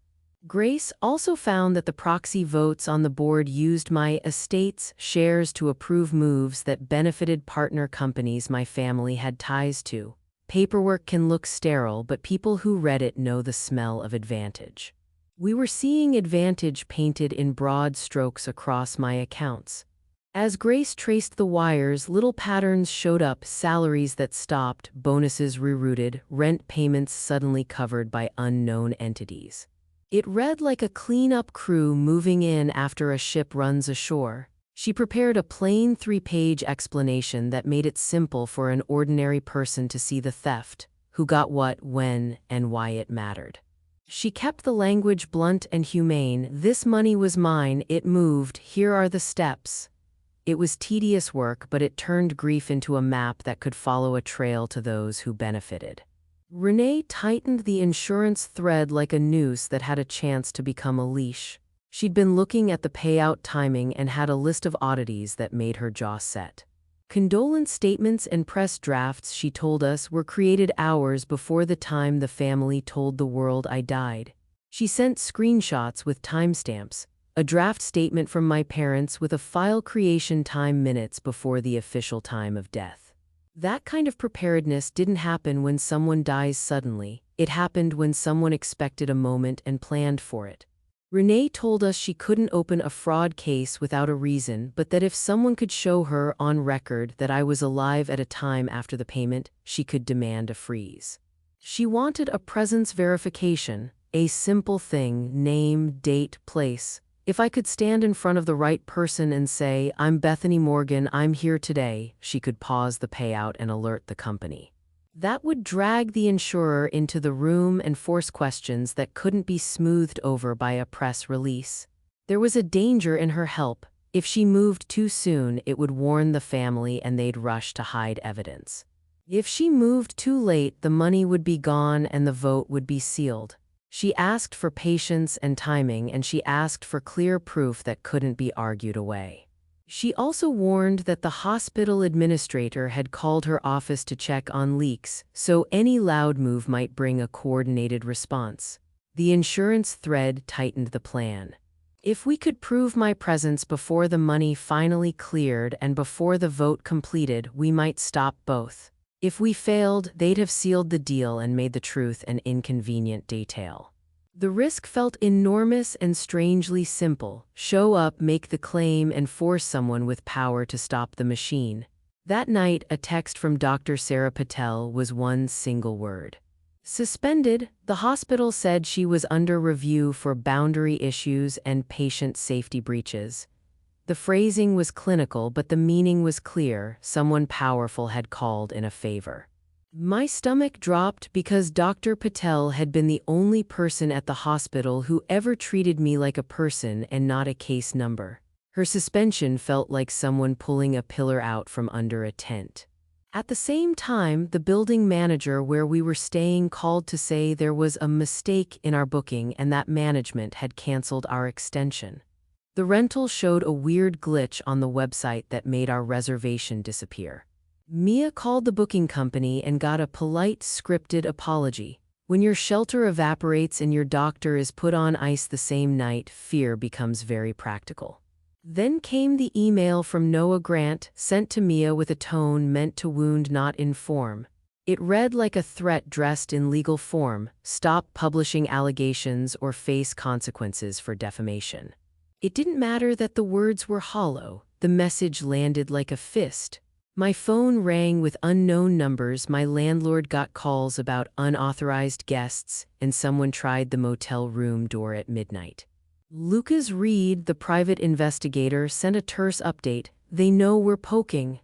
Grace also found that the proxy votes on the board used my estate's shares to approve moves that benefited partner companies my family had ties to. Paperwork can look sterile, but people who read it know the smell of advantage. We were seeing advantage painted in broad strokes across my accounts. As Grace traced the wires, little patterns showed up: salaries that stopped, bonuses rerouted, rent payments suddenly covered by unknown entities. It read like a cleanup crew moving in after a ship runs ashore. She prepared a plain 3-page explanation that made it simple for an ordinary person to see the theft, who got what, when, and why it mattered. She kept the language blunt and humane. This money was mine, it moved, here are the steps. It was tedious work, but it turned grief into a map that could follow a trail to those who benefited. Renee tightened the insurance thread like a noose that had a chance to become a leash. She'd been looking at the payout timing and had a list of oddities that made her jaw set. Condolence statements and press drafts, she told us, were created hours before the time the family told the world I died. She sent screenshots with timestamps, a draft statement from my parents with a file creation time minutes before the official time of death. That kind of preparedness didn't happen when someone dies suddenly. It happened when someone expected a moment and planned for it. Renee told us she couldn't open a fraud case without a reason, but that if someone could show her on record that I was alive at a time after the payment, she could demand a freeze. She wanted a presence verification, a simple thing: name, date, place. If I could stand in front of the right person and say, "I'm Bethany Morgan, I'm here today," she could pause the payout and alert the company. That would drag the insurer into the room and force questions that couldn't be smoothed over by a press release. There was a danger in her help. If she moved too soon, it would warn the family and they'd rush to hide evidence. If she moved too late, the money would be gone and the vote would be sealed. She asked for patience and timing, and she asked for clear proof that couldn't be argued away. She also warned that the hospital administrator had called her office to check on leaks, so any loud move might bring a coordinated response. The insurance thread tightened the plan. If we could prove my presence before the money finally cleared and before the vote completed, we might stop both. If we failed, they'd have sealed the deal and made the truth an inconvenient detail. The risk felt enormous and strangely simple. Show up, make the claim, and force someone with power to stop the machine. That night, a text from Dr. Sarah Patel was one single word. Suspended. The hospital said she was under review for boundary issues and patient safety breaches. The phrasing was clinical, but the meaning was clear. Someone powerful had called in a favor. My stomach dropped because Dr. Patel had been the only person at the hospital who ever treated me like a person and not a case number. Her suspension felt like someone pulling a pillar out from under a tent. At the same time, the building manager where we were staying called to say there was a mistake in our booking and that management had canceled our extension. The rental showed a weird glitch on the website that made our reservation disappear. Mia called the booking company and got a polite, scripted apology. When your shelter evaporates and your doctor is put on ice the same night, fear becomes very practical. Then came the email from Noah Grant, sent to Mia with a tone meant to wound, not inform. It read like a threat dressed in legal form: stop publishing allegations or face consequences for defamation. It didn't matter that the words were hollow. The message landed like a fist. My phone rang with unknown numbers. My landlord got calls about unauthorized guests, and someone tried the motel room door at midnight. Lucas Reed, the private investigator, sent a terse update. They know we're poking.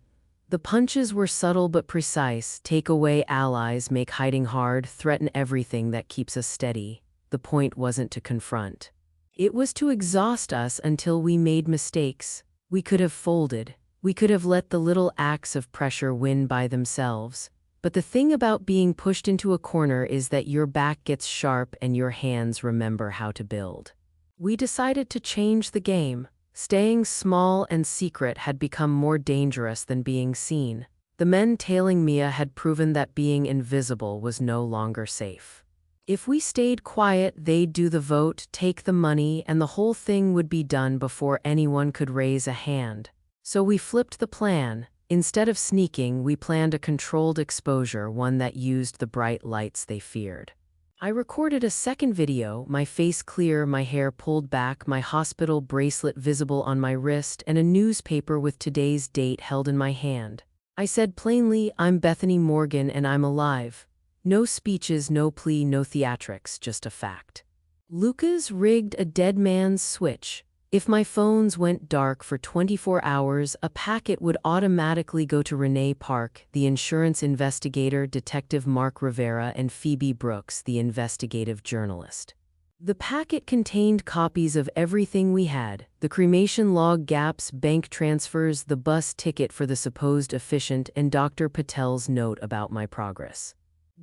The punches were subtle but precise. Take away allies, make hiding hard, threaten everything that keeps us steady. The point wasn't to confront. It was to exhaust us until we made mistakes. We could have folded. We could have let the little acts of pressure win by themselves. But the thing about being pushed into a corner is that your back gets sharp and your hands remember how to build. We decided to change the game. Staying small and secret had become more dangerous than being seen. The men tailing Mia had proven that being invisible was no longer safe. If we stayed quiet, they'd do the vote, take the money, and the whole thing would be done before anyone could raise a hand. So we flipped the plan. Instead of sneaking, we planned a controlled exposure, one that used the bright lights they feared. I recorded a second video, my face clear, my hair pulled back, my hospital bracelet visible on my wrist, and a newspaper with today's date held in my hand. I said plainly, "I'm Bethany Morgan and I'm alive." No speeches, no plea, no theatrics, just a fact. Lucas rigged a dead man's switch. If my phones went dark for 24 hours, a packet would automatically go to Renee Park, the insurance investigator, Detective Mark Rivera, and Phoebe Brooks, the investigative journalist. The packet contained copies of everything we had: the cremation log gaps, bank transfers, the bus ticket for the supposed efficient, and Dr. Patel's note about my progress.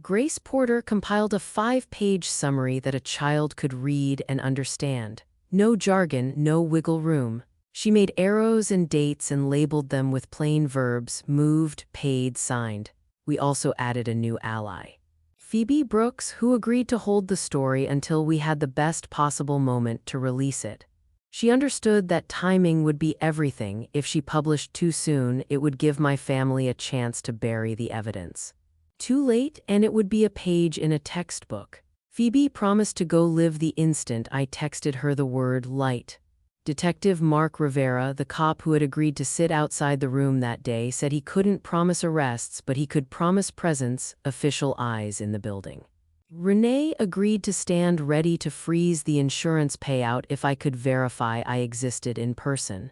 Grace Porter compiled a 5-page summary that a child could read and understand. No jargon, no wiggle room. She made arrows and dates and labeled them with plain verbs: moved, paid, signed. We also added a new ally. Phoebe Brooks, who agreed to hold the story until we had the best possible moment to release it. She understood that timing would be everything. If she published too soon, it would give my family a chance to bury the evidence. Too late, and it would be a page in a textbook. Phoebe promised to go live the instant I texted her the word light. Detective Mark Rivera, the cop who had agreed to sit outside the room that day, said he couldn't promise arrests, but he could promise presence, official eyes in the building. Renee agreed to stand ready to freeze the insurance payout if I could verify I existed in person.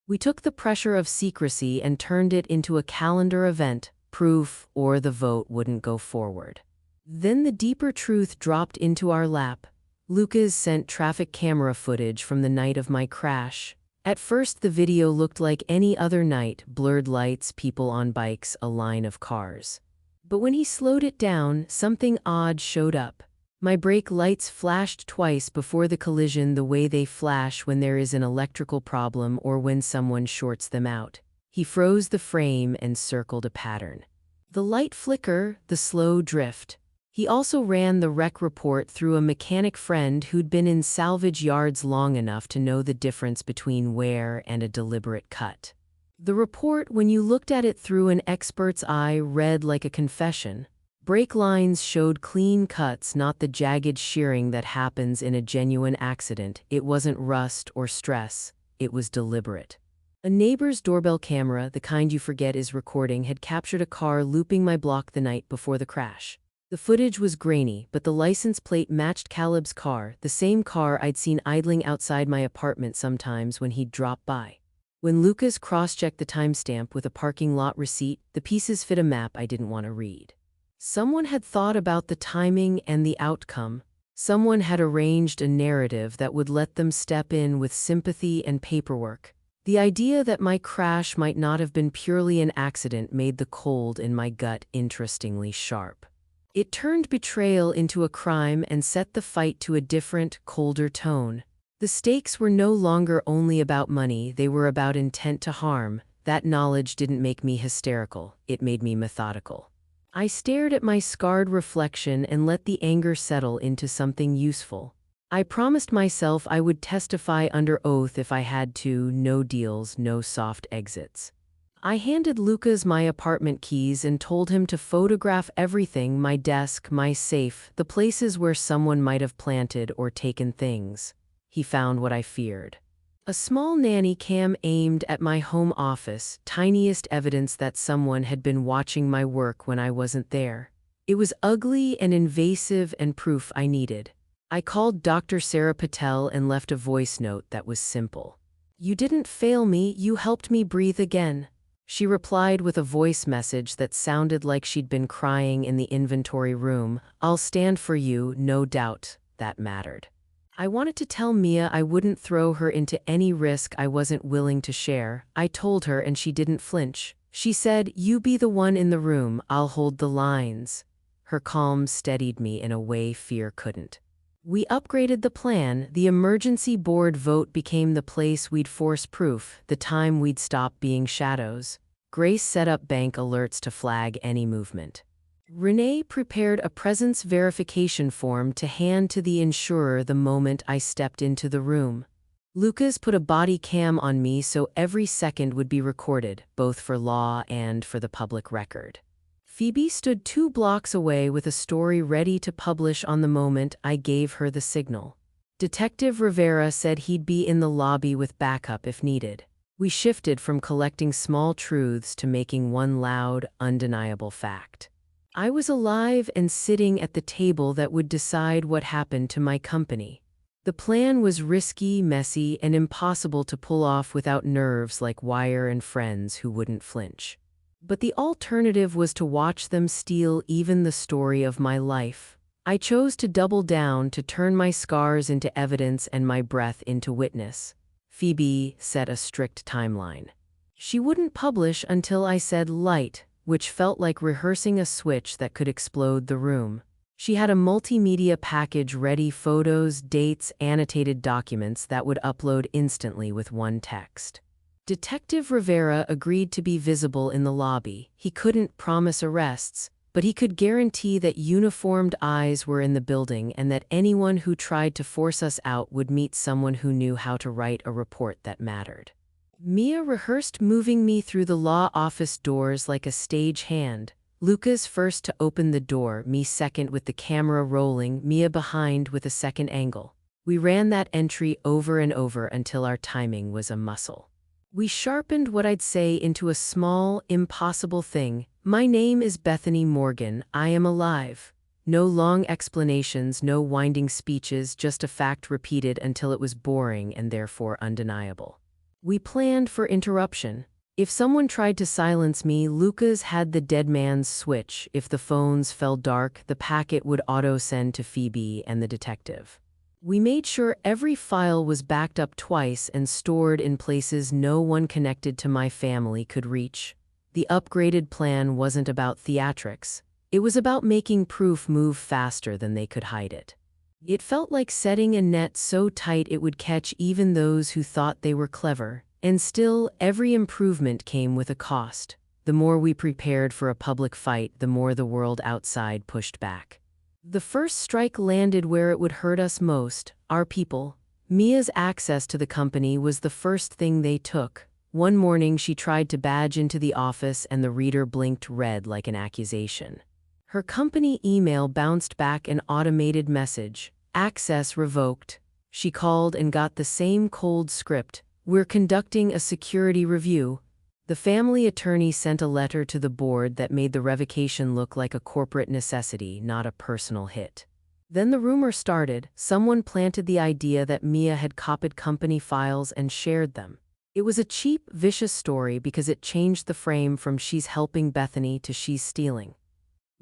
We took the pressure of secrecy and turned it into a calendar event, proof or the vote wouldn't go forward. Then the deeper truth dropped into our lap. Lucas sent traffic camera footage from the night of my crash. At first the video looked like any other night, blurred lights, people on bikes, a line of cars. But when he slowed it down, something odd showed up. My brake lights flashed twice before the collision the way they flash when there is an electrical problem or when someone shorts them out. He froze the frame and circled a pattern. The light flicker, the slow drift. He also ran the wreck report through a mechanic friend who'd been in salvage yards long enough to know the difference between wear and a deliberate cut. The report, when you looked at it through an expert's eye, read like a confession. Brake lines showed clean cuts, not the jagged shearing that happens in a genuine accident. It wasn't rust or stress, it was deliberate. A neighbor's doorbell camera, the kind you forget is recording, had captured a car looping my block the night before the crash. The footage was grainy, but the license plate matched Caleb's car, the same car I'd seen idling outside my apartment sometimes when he'd drop by. When Lucas cross-checked the timestamp with a parking lot receipt, the pieces fit a map I didn't want to read. Someone had thought about the timing and the outcome. Someone had arranged a narrative that would let them step in with sympathy and paperwork. The idea that my crash might not have been purely an accident made the cold in my gut interestingly sharp. It turned betrayal into a crime and set the fight to a different, colder tone. The stakes were no longer only about money, they were about intent to harm. That knowledge didn't make me hysterical, it made me methodical. I stared at my scarred reflection and let the anger settle into something useful. I promised myself I would testify under oath if I had to, no deals, no soft exits. I handed Lucas my apartment keys and told him to photograph everything, my desk, my safe, the places where someone might have planted or taken things. He found what I feared. A small nanny cam aimed at my home office, tiniest evidence that someone had been watching my work when I wasn't there. It was ugly and invasive and proof I needed. I called Dr. Sarah Patel and left a voice note that was simple. "You didn't fail me, you helped me breathe again." She replied with a voice message that sounded like she'd been crying in the inventory room. "I'll stand for you, no doubt." That mattered. I wanted to tell Mia I wouldn't throw her into any risk I wasn't willing to share. I told her and she didn't flinch. She said, "You be the one in the room, I'll hold the lines." Her calm steadied me in a way fear couldn't. We upgraded the plan. The emergency board vote became the place we'd force proof, the time we'd stop being shadows. Grace set up bank alerts to flag any movement. Renee prepared a presence verification form to hand to the insurer the moment I stepped into the room. Lucas put a body cam on me so every second would be recorded, both for law and for the public record. Phoebe stood 2 blocks away with a story ready to publish on the moment I gave her the signal. Detective Rivera said he'd be in the lobby with backup if needed. We shifted from collecting small truths to making one loud, undeniable fact. I was alive and sitting at the table that would decide what happened to my company. The plan was risky, messy, and impossible to pull off without nerves like Wire and friends who wouldn't flinch. But the alternative was to watch them steal even the story of my life. I chose to double down, to turn my scars into evidence and my breath into witness. Phoebe set a strict timeline. She wouldn't publish until I said light, which felt like rehearsing a switch that could explode the room. She had a multimedia package ready, photos, dates, annotated documents that would upload instantly with one text. Detective Rivera agreed to be visible in the lobby. He couldn't promise arrests, but he could guarantee that uniformed eyes were in the building and that anyone who tried to force us out would meet someone who knew how to write a report that mattered. Mia rehearsed moving me through the law office doors like a stage hand. Lucas first to open the door, me second with the camera rolling, Mia behind with a second angle. We ran that entry over and over until our timing was a muscle. We sharpened what I'd say into a small, impossible thing. "My name is Bethany Morgan. I am alive. No long explanations, no winding speeches, just a fact repeated until it was boring and therefore undeniable. We planned for interruption. If someone tried to silence me, Lucas had the dead man's switch. If the phones fell dark, the packet would auto-send to Phoebe and the detective. We made sure every file was backed up twice and stored in places no one connected to my family could reach. The upgraded plan wasn't about theatrics. It was about making proof move faster than they could hide it. It felt like setting a net so tight it would catch even those who thought they were clever. And still, every improvement came with a cost. The more we prepared for a public fight, the more the world outside pushed back. The first strike landed where it would hurt us most, our people. Mia's access to the company was the first thing they took. One morning she tried to badge into the office and the reader blinked red like an accusation. Her company email bounced back an automated message, "Access revoked." She called and got the same cold script, "We're conducting a security review." The family attorney sent a letter to the board that made the revocation look like a corporate necessity, not a personal hit. Then the rumor started. Someone planted the idea that Mia had copied company files and shared them. It was a cheap, vicious story because it changed the frame from "she's helping Bethany" to "she's stealing."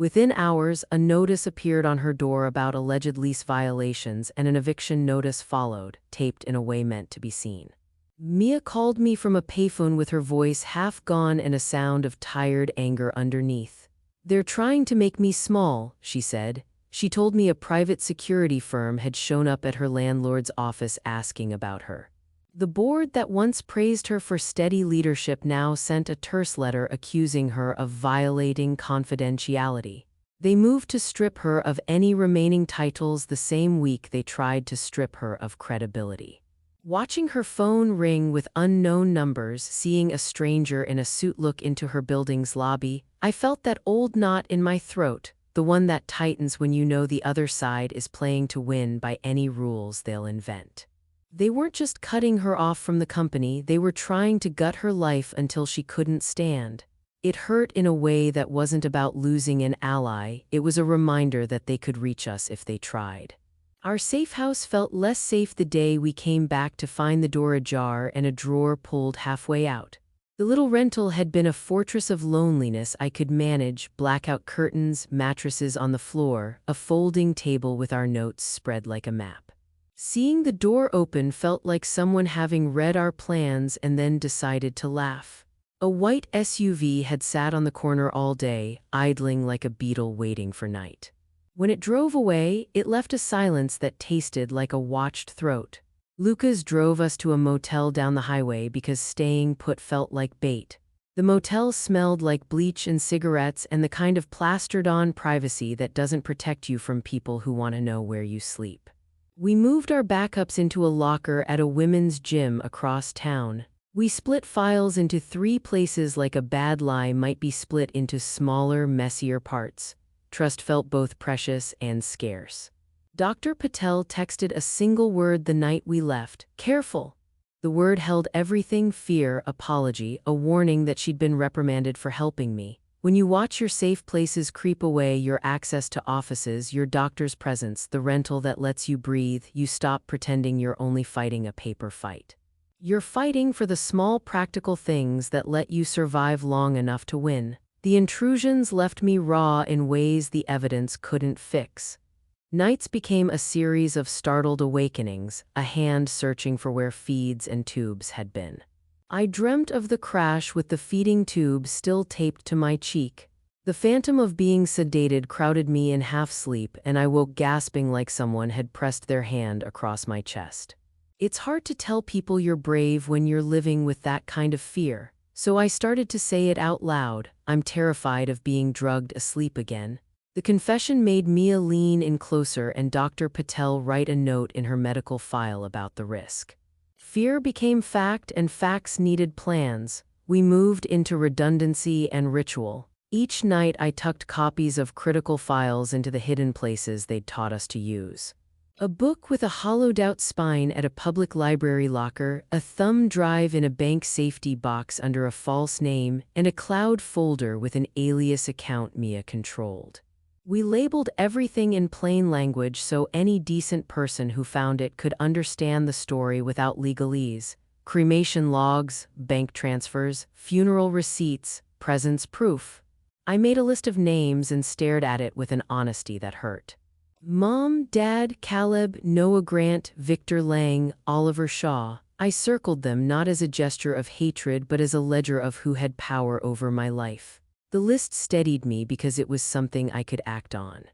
Within hours, a notice appeared on her door about alleged lease violations, and an eviction notice followed, taped in a way meant to be seen. Mia called me from a payphone with her voice half gone and a sound of tired anger underneath. "They're trying to make me small," she said. She told me a private security firm had shown up at her landlord's office asking about her. The board that once praised her for steady leadership now sent a terse letter accusing her of violating confidentiality. They moved to strip her of any remaining titles the same week they tried to strip her of credibility. Watching her phone ring with unknown numbers, seeing a stranger in a suit look into her building's lobby, I felt that old knot in my throat, the one that tightens when you know the other side is playing to win by any rules they'll invent. They weren't just cutting her off from the company, they were trying to gut her life until she couldn't stand. It hurt in a way that wasn't about losing an ally, it was a reminder that they could reach us if they tried. Our safe house felt less safe the day we came back to find the door ajar and a drawer pulled halfway out. The little rental had been a fortress of loneliness I could manage: blackout curtains, mattresses on the floor, a folding table with our notes spread like a map. Seeing the door open felt like someone having read our plans and then decided to laugh. A white SUV had sat on the corner all day, idling like a beetle waiting for night. When it drove away, it left a silence that tasted like a watched throat. Lucas drove us to a motel down the highway because staying put felt like bait. The motel smelled like bleach and cigarettes and the kind of plastered-on privacy that doesn't protect you from people who want to know where you sleep. We moved our backups into a locker at a women's gym across town. We split files into 3 places like a bad lie might be split into smaller, messier parts. Trust felt both precious and scarce. Dr. Patel texted a single word the night we left: "Careful." The word held everything: fear, apology, a warning that she'd been reprimanded for helping me. When you watch your safe places creep away, your access to offices, your doctor's presence, the rental that lets you breathe, you stop pretending you're only fighting a paper fight. You're fighting for the small practical things that let you survive long enough to win. The intrusions left me raw in ways the evidence couldn't fix. Nights became a series of startled awakenings, a hand searching for where feeds and tubes had been. I dreamt of the crash with the feeding tube still taped to my cheek. The phantom of being sedated crowded me in half sleep, and I woke gasping like someone had pressed their hand across my chest. It's hard to tell people you're brave when you're living with that kind of fear. So I started to say it out loud: "I'm terrified of being drugged asleep again." The confession made Mia lean in closer and Dr. Patel write a note in her medical file about the risk. Fear became fact and facts needed plans. We moved into redundancy and ritual. Each night I tucked copies of critical files into the hidden places they'd taught us to use. A book with a hollowed-out spine at a public library locker, a thumb drive in a bank safety box under a false name, and a cloud folder with an alias account Mia controlled. We labeled everything in plain language so any decent person who found it could understand the story without legalese. Cremation logs, bank transfers, funeral receipts, presence proof. I made a list of names and stared at it with an honesty that hurt. Mom, Dad, Caleb, Noah Grant, Victor Lang, Oliver Shaw. I circled them not as a gesture of hatred but as a ledger of who had power over my life. The list steadied me because it was something I could act on.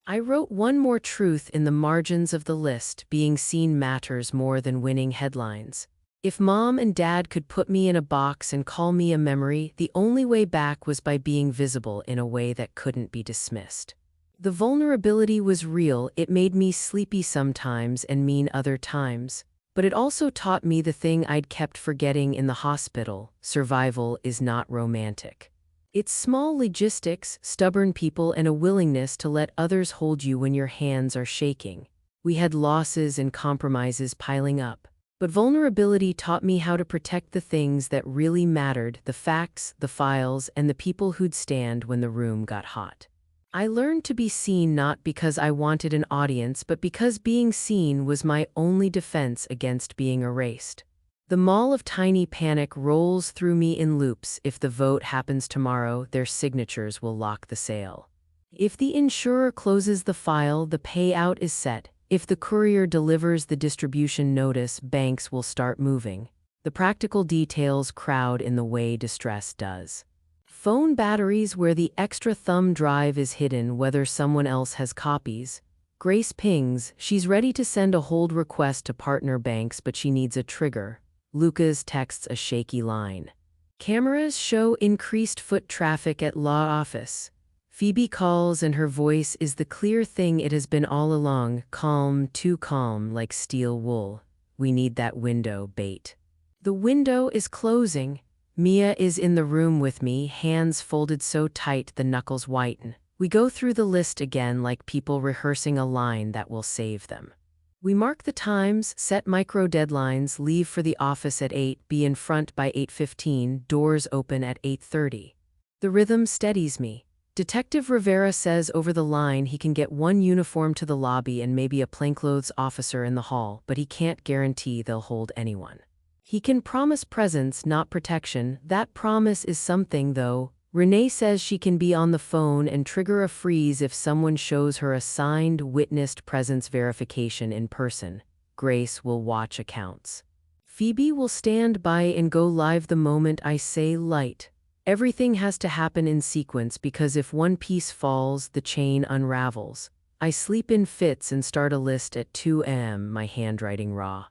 I wrote one more truth in the margins of the list: being seen matters more than winning headlines. If Mom and Dad could put me in a box and call me a memory, the only way back was by being visible in a way that couldn't be dismissed. The vulnerability was real. It made me sleepy sometimes and mean other times. But it also taught me the thing I'd kept forgetting in the hospital: survival is not romantic. It's small logistics, stubborn people, and a willingness to let others hold you when your hands are shaking. We had losses and compromises piling up. But vulnerability taught me how to protect the things that really mattered: the facts, the files, and the people who'd stand when the room got hot. I learned to be seen not because I wanted an audience, but because being seen was my only defense against being erased. The mall of tiny panic rolls through me in loops. If the vote happens tomorrow, their signatures will lock the sale. If the insurer closes the file, the payout is set. If the courier delivers the distribution notice, banks will start moving. The practical details crowd in the way distress does. Phone batteries where the extra thumb drive is hidden, whether someone else has copies. Grace pings. She's ready to send a hold request to partner banks, but she needs a trigger. Lucas texts a shaky line. Cameras show increased foot traffic at law office. Phoebe calls and her voice is the clear thing it has been all along: calm, too calm, like steel wool. We need that window bait. The window is closing. Mia is in the room with me, hands folded so tight the knuckles whiten. We go through the list again like people rehearsing a line that will save them. We mark the times, set micro deadlines: leave for the office at 8, be in front by 8:15, doors open at 8:30. The rhythm steadies me. Detective Rivera says over the line he can get one uniform to the lobby and maybe a plainclothes officer in the hall, but he can't guarantee they'll hold anyone. He can promise presence, not protection. That promise is something, though. Renee says she can be on the phone and trigger a freeze if someone shows her a signed, witnessed presence verification in person. Grace will watch accounts. Phoebe will stand by and go live the moment I say light. Everything has to happen in sequence because if one piece falls, the chain unravels. I sleep in fits and start a list at 2 a.m., my handwriting raw.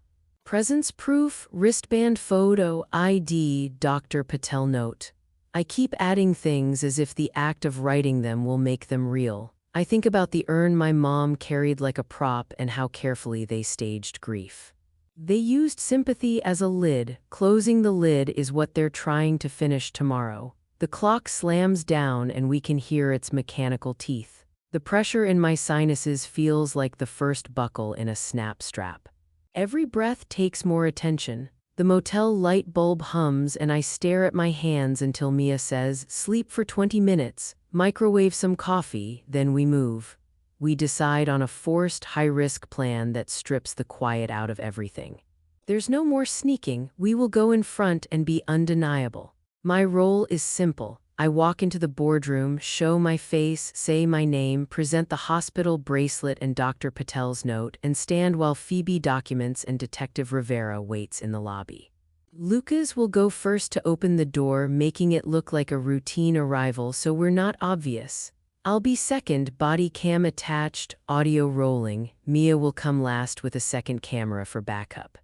Presence proof, wristband photo, ID, Dr. Patel note. I keep adding things as if the act of writing them will make them real. I think about the urn my mom carried like a prop and how carefully they staged grief. They used sympathy as a lid. Closing the lid is what they're trying to finish tomorrow. The clock slams down and we can hear its mechanical teeth. The pressure in my sinuses feels like the first buckle in a snap strap. Every breath takes more attention. The motel light bulb hums and I stare at my hands until Mia says, "Sleep for 20 minutes, microwave some coffee, then we move." We decide on a forced, high-risk plan that strips the quiet out of everything. There's no more sneaking. We will go in front and be undeniable. My role is simple. I walk into the boardroom, show my face, say my name, present the hospital bracelet and Dr. Patel's note, and stand while Phoebe documents and Detective Rivera waits in the lobby. Lucas will go first to open the door, making it look like a routine arrival so we're not obvious. I'll be second, body cam attached, audio rolling. Mia will come last with a second camera for backup.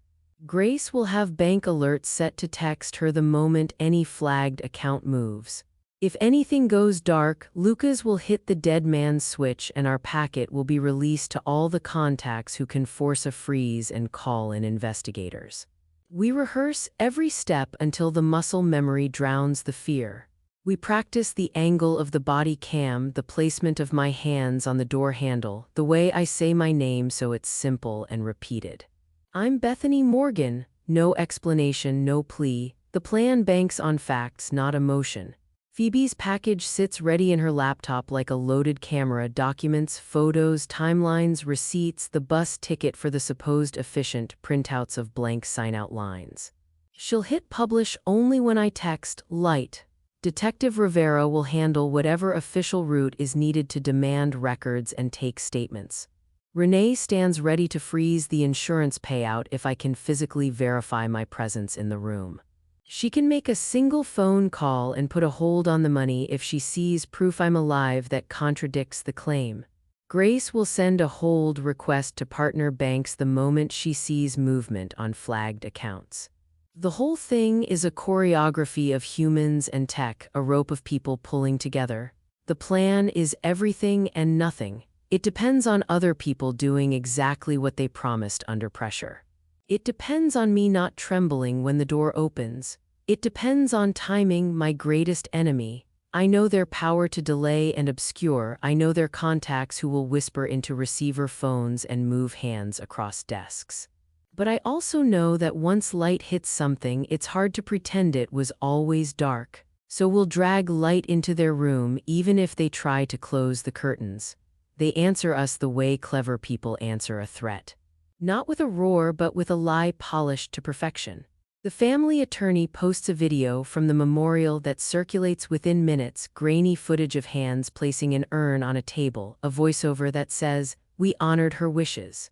Grace will have bank alerts set to text her the moment any flagged account moves. If anything goes dark, Lucas will hit the dead man's switch and our packet will be released to all the contacts who can force a freeze and call in investigators. We rehearse every step until the muscle memory drowns the fear. We practice the angle of the body cam, the placement of my hands on the door handle, the way I say my name so it's simple and repeated. I'm Bethany Morgan. No explanation, no plea. The plan banks on facts, not emotion. Phoebe's package sits ready in her laptop like a loaded camera, documents, photos, timelines, receipts, the bus ticket for the supposed efficient printouts of blank sign-out lines. She'll hit publish only when I text, light. Detective Rivera will handle whatever official route is needed to demand records and take statements. Renee stands ready to freeze the insurance payout if I can physically verify my presence in the room. She can make a single phone call and put a hold on the money if she sees proof I'm alive that contradicts the claim. Grace will send a hold request to partner banks the moment she sees movement on flagged accounts. The whole thing is a choreography of humans and tech, a rope of people pulling together. The plan is everything and nothing. It depends on other people doing exactly what they promised under pressure. It depends on me not trembling when the door opens. It depends on timing, my greatest enemy. I know their power to delay and obscure. I know their contacts who will whisper into receiver phones and move hands across desks. But I also know that once light hits something, it's hard to pretend it was always dark. So we'll drag light into their room even if they try to close the curtains. They answer us the way clever people answer a threat. Not with a roar, but with a lie polished to perfection. The family attorney posts a video from the memorial that circulates within minutes, grainy footage of hands placing an urn on a table, a voiceover that says, "We honored her wishes."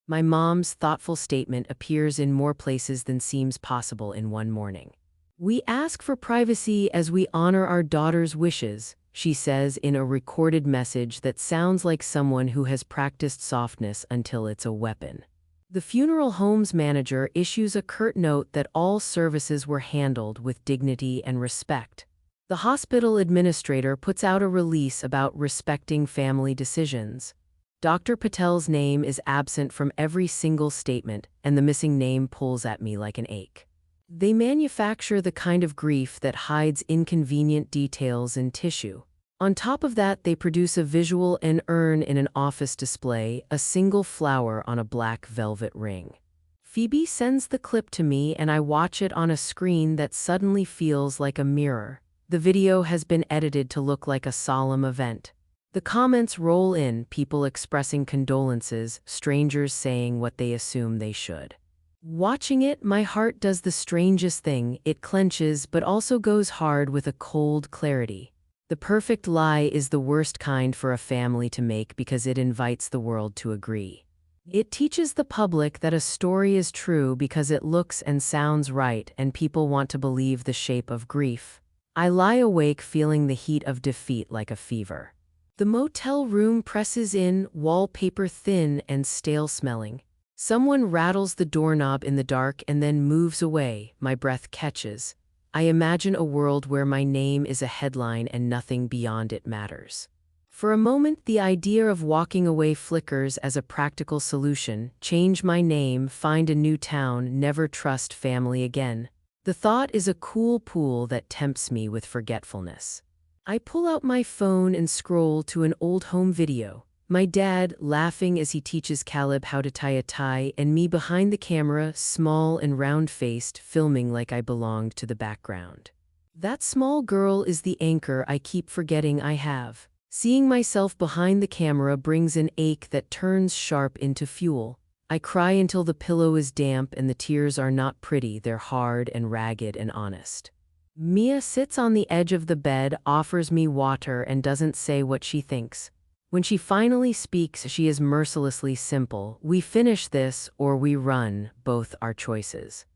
My mom's thoughtful statement appears in more places than seems possible in one morning. "We ask for privacy as we honor our daughter's wishes," she says in a recorded message that sounds like someone who has practiced softness until it's a weapon. The funeral home's manager issues a curt note that all services were handled with dignity and respect. The hospital administrator puts out a release about respecting family decisions. Dr. Patel's name is absent from every single statement, and the missing name pulls at me like an ache. They manufacture the kind of grief that hides inconvenient details in tissue. On top of that, they produce a visual an urn in an office display, a single flower on a black velvet ring. Phoebe sends the clip to me and I watch it on a screen that suddenly feels like a mirror. The video has been edited to look like a solemn event. The comments roll in, people expressing condolences, strangers saying what they assume they should. Watching it, my heart does the strangest thing. It clenches but also goes hard with a cold clarity. The perfect lie is the worst kind for a family to make because it invites the world to agree. It teaches the public that a story is true because it looks and sounds right and people want to believe the shape of grief. I lie awake feeling the heat of defeat like a fever. The motel room presses in, wallpaper thin and stale-smelling. Someone rattles the doorknob in the dark and then moves away. My breath catches. I imagine a world where my name is a headline and nothing beyond it matters. For a moment, the idea of walking away flickers as a practical solution. Change my name, find a new town, never trust family again. The thought is a cool pool that tempts me with forgetfulness. I pull out my phone and scroll to an old home video. My dad laughing as he teaches Caleb how to tie a tie, and me behind the camera, small and round-faced, filming like I belonged to the background. That small girl is the anchor I keep forgetting I have. Seeing myself behind the camera brings an ache that turns sharp into fuel. I cry until the pillow is damp and the tears are not pretty, they're hard and ragged and honest. Mia sits on the edge of the bed, offers me water, and doesn't say what she thinks. When she finally speaks, she is mercilessly simple. We finish this or we run, both our choices.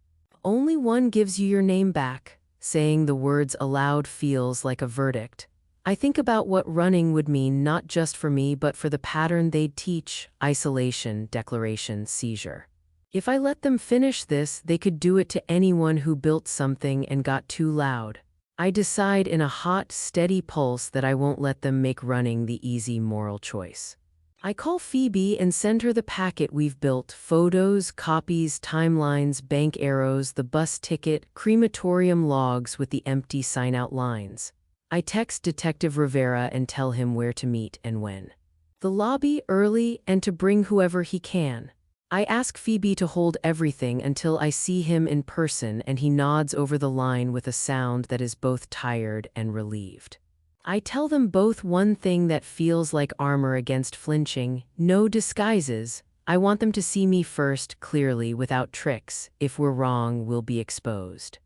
Only one gives you your name back. Saying the words aloud feels like a verdict. I think about what running would mean not just for me but for the pattern they'd teach: isolation, declaration, seizure. If I let them finish this, they could do it to anyone who built something and got too loud. I decide in a hot, steady pulse that I won't let them make running the easy moral choice. I call Phoebe and send her the packet we've built: photos, copies, timelines, bank arrows, the bus ticket, crematorium logs with the empty sign-out lines. I text Detective Rivera and tell him where to meet and when. The lobby early and to bring whoever he can. I ask Phoebe to hold everything until I see him in person, and he nods over the line with a sound that is both tired and relieved. I tell them both one thing that feels like armor against flinching: no disguises. I want them to see me first, clearly, without tricks. If we're wrong, we'll be exposed.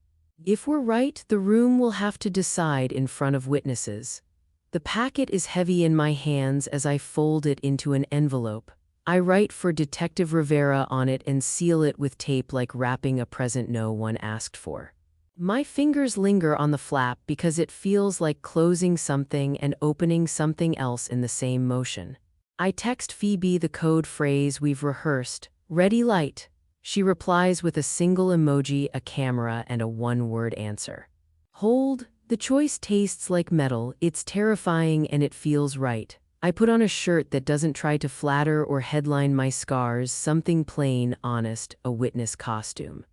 If we're right, the room will have to decide in front of witnesses. The packet is heavy in my hands as I fold it into an envelope. I write for Detective Rivera on it and seal it with tape like wrapping a present no one asked for. My fingers linger on the flap because it feels like closing something and opening something else in the same motion. I text Phoebe the code phrase we've rehearsed: "Ready light." She replies with a single emoji, a camera, and a one-word answer. Hold. The choice tastes like metal. It's terrifying and it feels right. I put on a shirt that doesn't try to flatter or headline my scars, something plain, honest, a witness costume.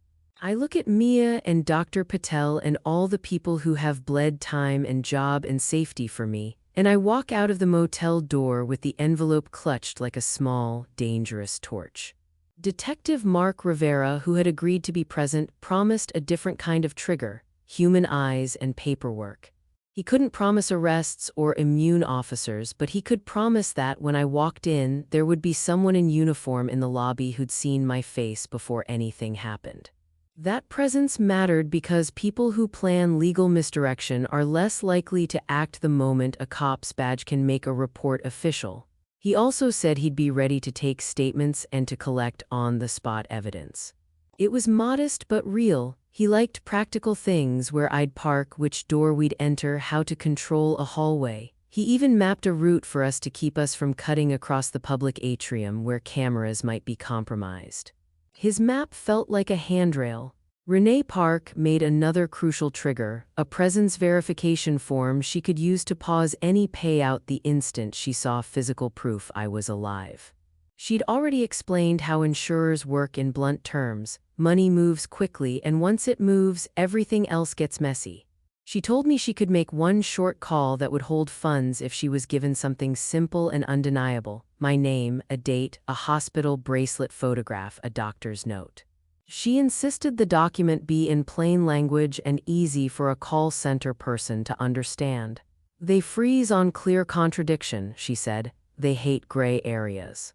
I look at Mia and Dr. Patel and all the people who have bled time and job and safety for me, and I walk out of the motel door with the envelope clutched like a small, dangerous torch. Detective Mark Rivera, who had agreed to be present, promised a different kind of trigger: human eyes and paperwork. He couldn't promise arrests or immune officers, but he could promise that when I walked in, there would be someone in uniform in the lobby who'd seen my face before anything happened. That presence mattered because people who plan legal misdirection are less likely to act the moment a cop's badge can make a report official. He also said he'd be ready to take statements and to collect on-the-spot evidence. It was modest but real. He liked practical things: where I'd park, which door we'd enter, how to control a hallway. He even mapped a route for us to keep us from cutting across the public atrium where cameras might be compromised. His map felt like a handrail. Renee Park made another crucial trigger: a presence verification form she could use to pause any payout the instant she saw physical proof I was alive. She'd already explained how insurers work in blunt terms: money moves quickly, and once it moves, everything else gets messy. She told me she could make one short call that would hold funds if she was given something simple and undeniable: my name, a date, a hospital bracelet photograph, a doctor's note. She insisted the document be in plain language and easy for a call center person to understand. They freeze on clear contradiction, she said. They hate gray areas.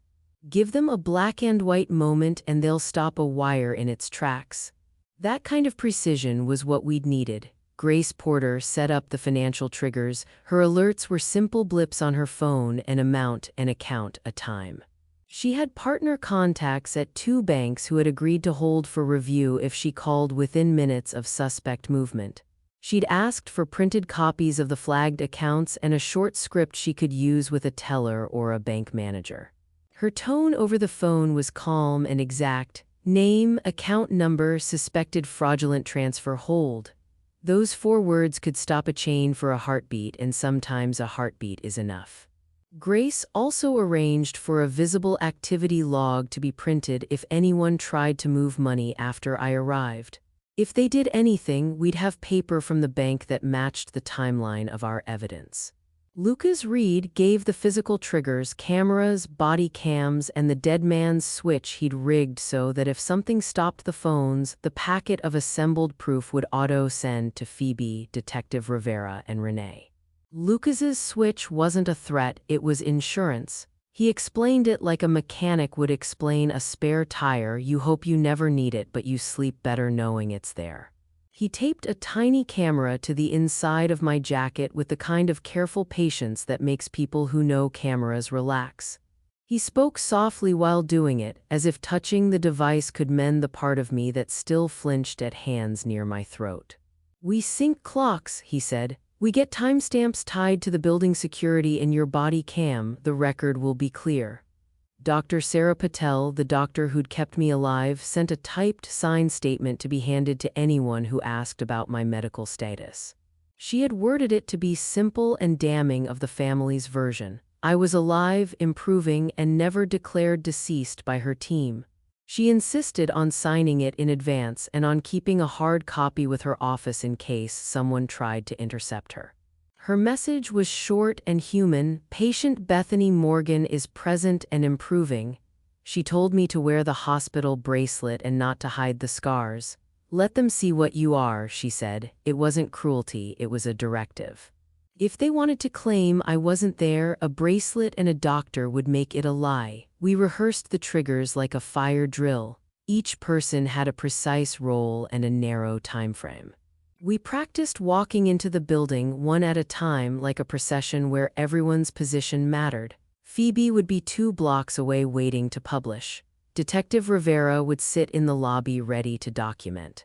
Give them a black and white moment and they'll stop a wire in its tracks. That kind of precision was what we'd needed. Grace Porter set up the financial triggers. Her alerts were simple blips on her phone: an amount, an account, a time. She had partner contacts at 2 banks who had agreed to hold for review if she called within minutes of suspect movement. She'd asked for printed copies of the flagged accounts and a short script she could use with a teller or a bank manager. Her tone over the phone was calm and exact. Name, account number, suspected fraudulent transfer, hold. Those 4 words could stop a chain for a heartbeat, and sometimes a heartbeat is enough. Grace also arranged for a visible activity log to be printed if anyone tried to move money after I arrived. If they did anything, we'd have paper from the bank that matched the timeline of our evidence. Lucas Reed gave the physical triggers: cameras, body cams, and the dead man's switch he'd rigged so that if something stopped the phones, the packet of assembled proof would auto-send to Phoebe, Detective Rivera, and Renee. Lucas's switch wasn't a threat, it was insurance. He explained it like a mechanic would explain a spare tire: you hope you never need it, but you sleep better knowing it's there. He taped a tiny camera to the inside of my jacket with the kind of careful patience that makes people who know cameras relax. He spoke softly while doing it, as if touching the device could mend the part of me that still flinched at hands near my throat. "We sync clocks," he said. "We get timestamps tied to the building security in your body cam. The record will be clear." Dr. Sarah Patel, the doctor who'd kept me alive, sent a typed, signed statement to be handed to anyone who asked about my medical status. She had worded it to be simple and damning of the family's version. I was alive, improving, and never declared deceased by her team. She insisted on signing it in advance and on keeping a hard copy with her office in case someone tried to intercept her. Her message was short and human: patient Bethany Morgan is present and improving. She told me to wear the hospital bracelet and not to hide the scars. Let them see what you are, she said. It wasn't cruelty, it was a directive. If they wanted to claim I wasn't there, a bracelet and a doctor would make it a lie. We rehearsed the triggers like a fire drill. Each person had a precise role and a narrow time frame. We practiced walking into the building one at a time like a procession where everyone's position mattered. Phoebe would be 2 blocks away waiting to publish. Detective Rivera would sit in the lobby ready to document.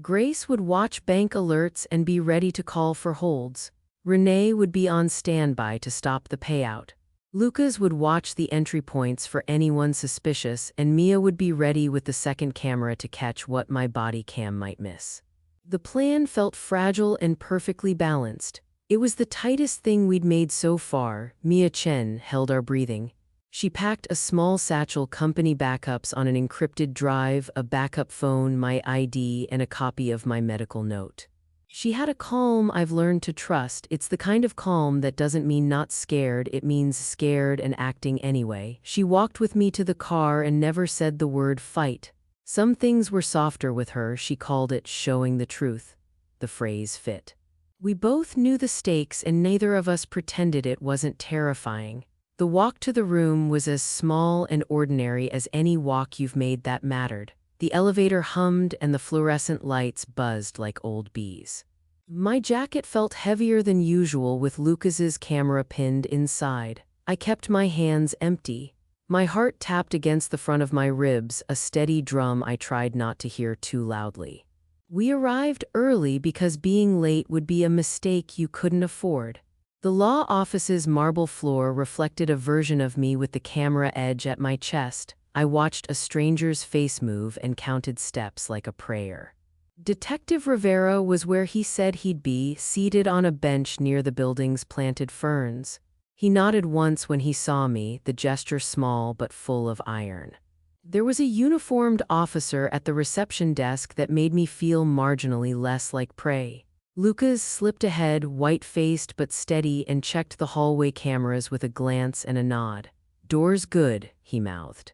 Grace would watch bank alerts and be ready to call for holds. Renee would be on standby to stop the payout. Lucas would watch the entry points for anyone suspicious, and Mia would be ready with the second camera to catch what my body cam might miss. The plan felt fragile and perfectly balanced. It was the tightest thing we'd made so far. Mia Chen held our breathing. She packed a small satchel, company backups on an encrypted drive, a backup phone, my ID, and a copy of my medical note. She had a calm I've learned to trust. It's the kind of calm that doesn't mean not scared, it means scared and acting anyway. She walked with me to the car and never said the word fight. Some things were softer with her. She called it showing the truth. The phrase fit. We both knew the stakes and neither of us pretended it wasn't terrifying. The walk to the room was as small and ordinary as any walk you've made that mattered. The elevator hummed and the fluorescent lights buzzed like old bees. My jacket felt heavier than usual with Lucas's camera pinned inside. I kept my hands empty. My heart tapped against the front of my ribs, a steady drum I tried not to hear too loudly. We arrived early because being late would be a mistake you couldn't afford. The law office's marble floor reflected a version of me with the camera edge at my chest. I watched a stranger's face move and counted steps like a prayer. Detective Rivera was where he said he'd be, seated on a bench near the building's planted ferns. He nodded once when he saw me, the gesture small but full of iron. There was a uniformed officer at the reception desk that made me feel marginally less like prey. Lucas slipped ahead, white-faced but steady, and checked the hallway cameras with a glance and a nod. "Door's good," he mouthed.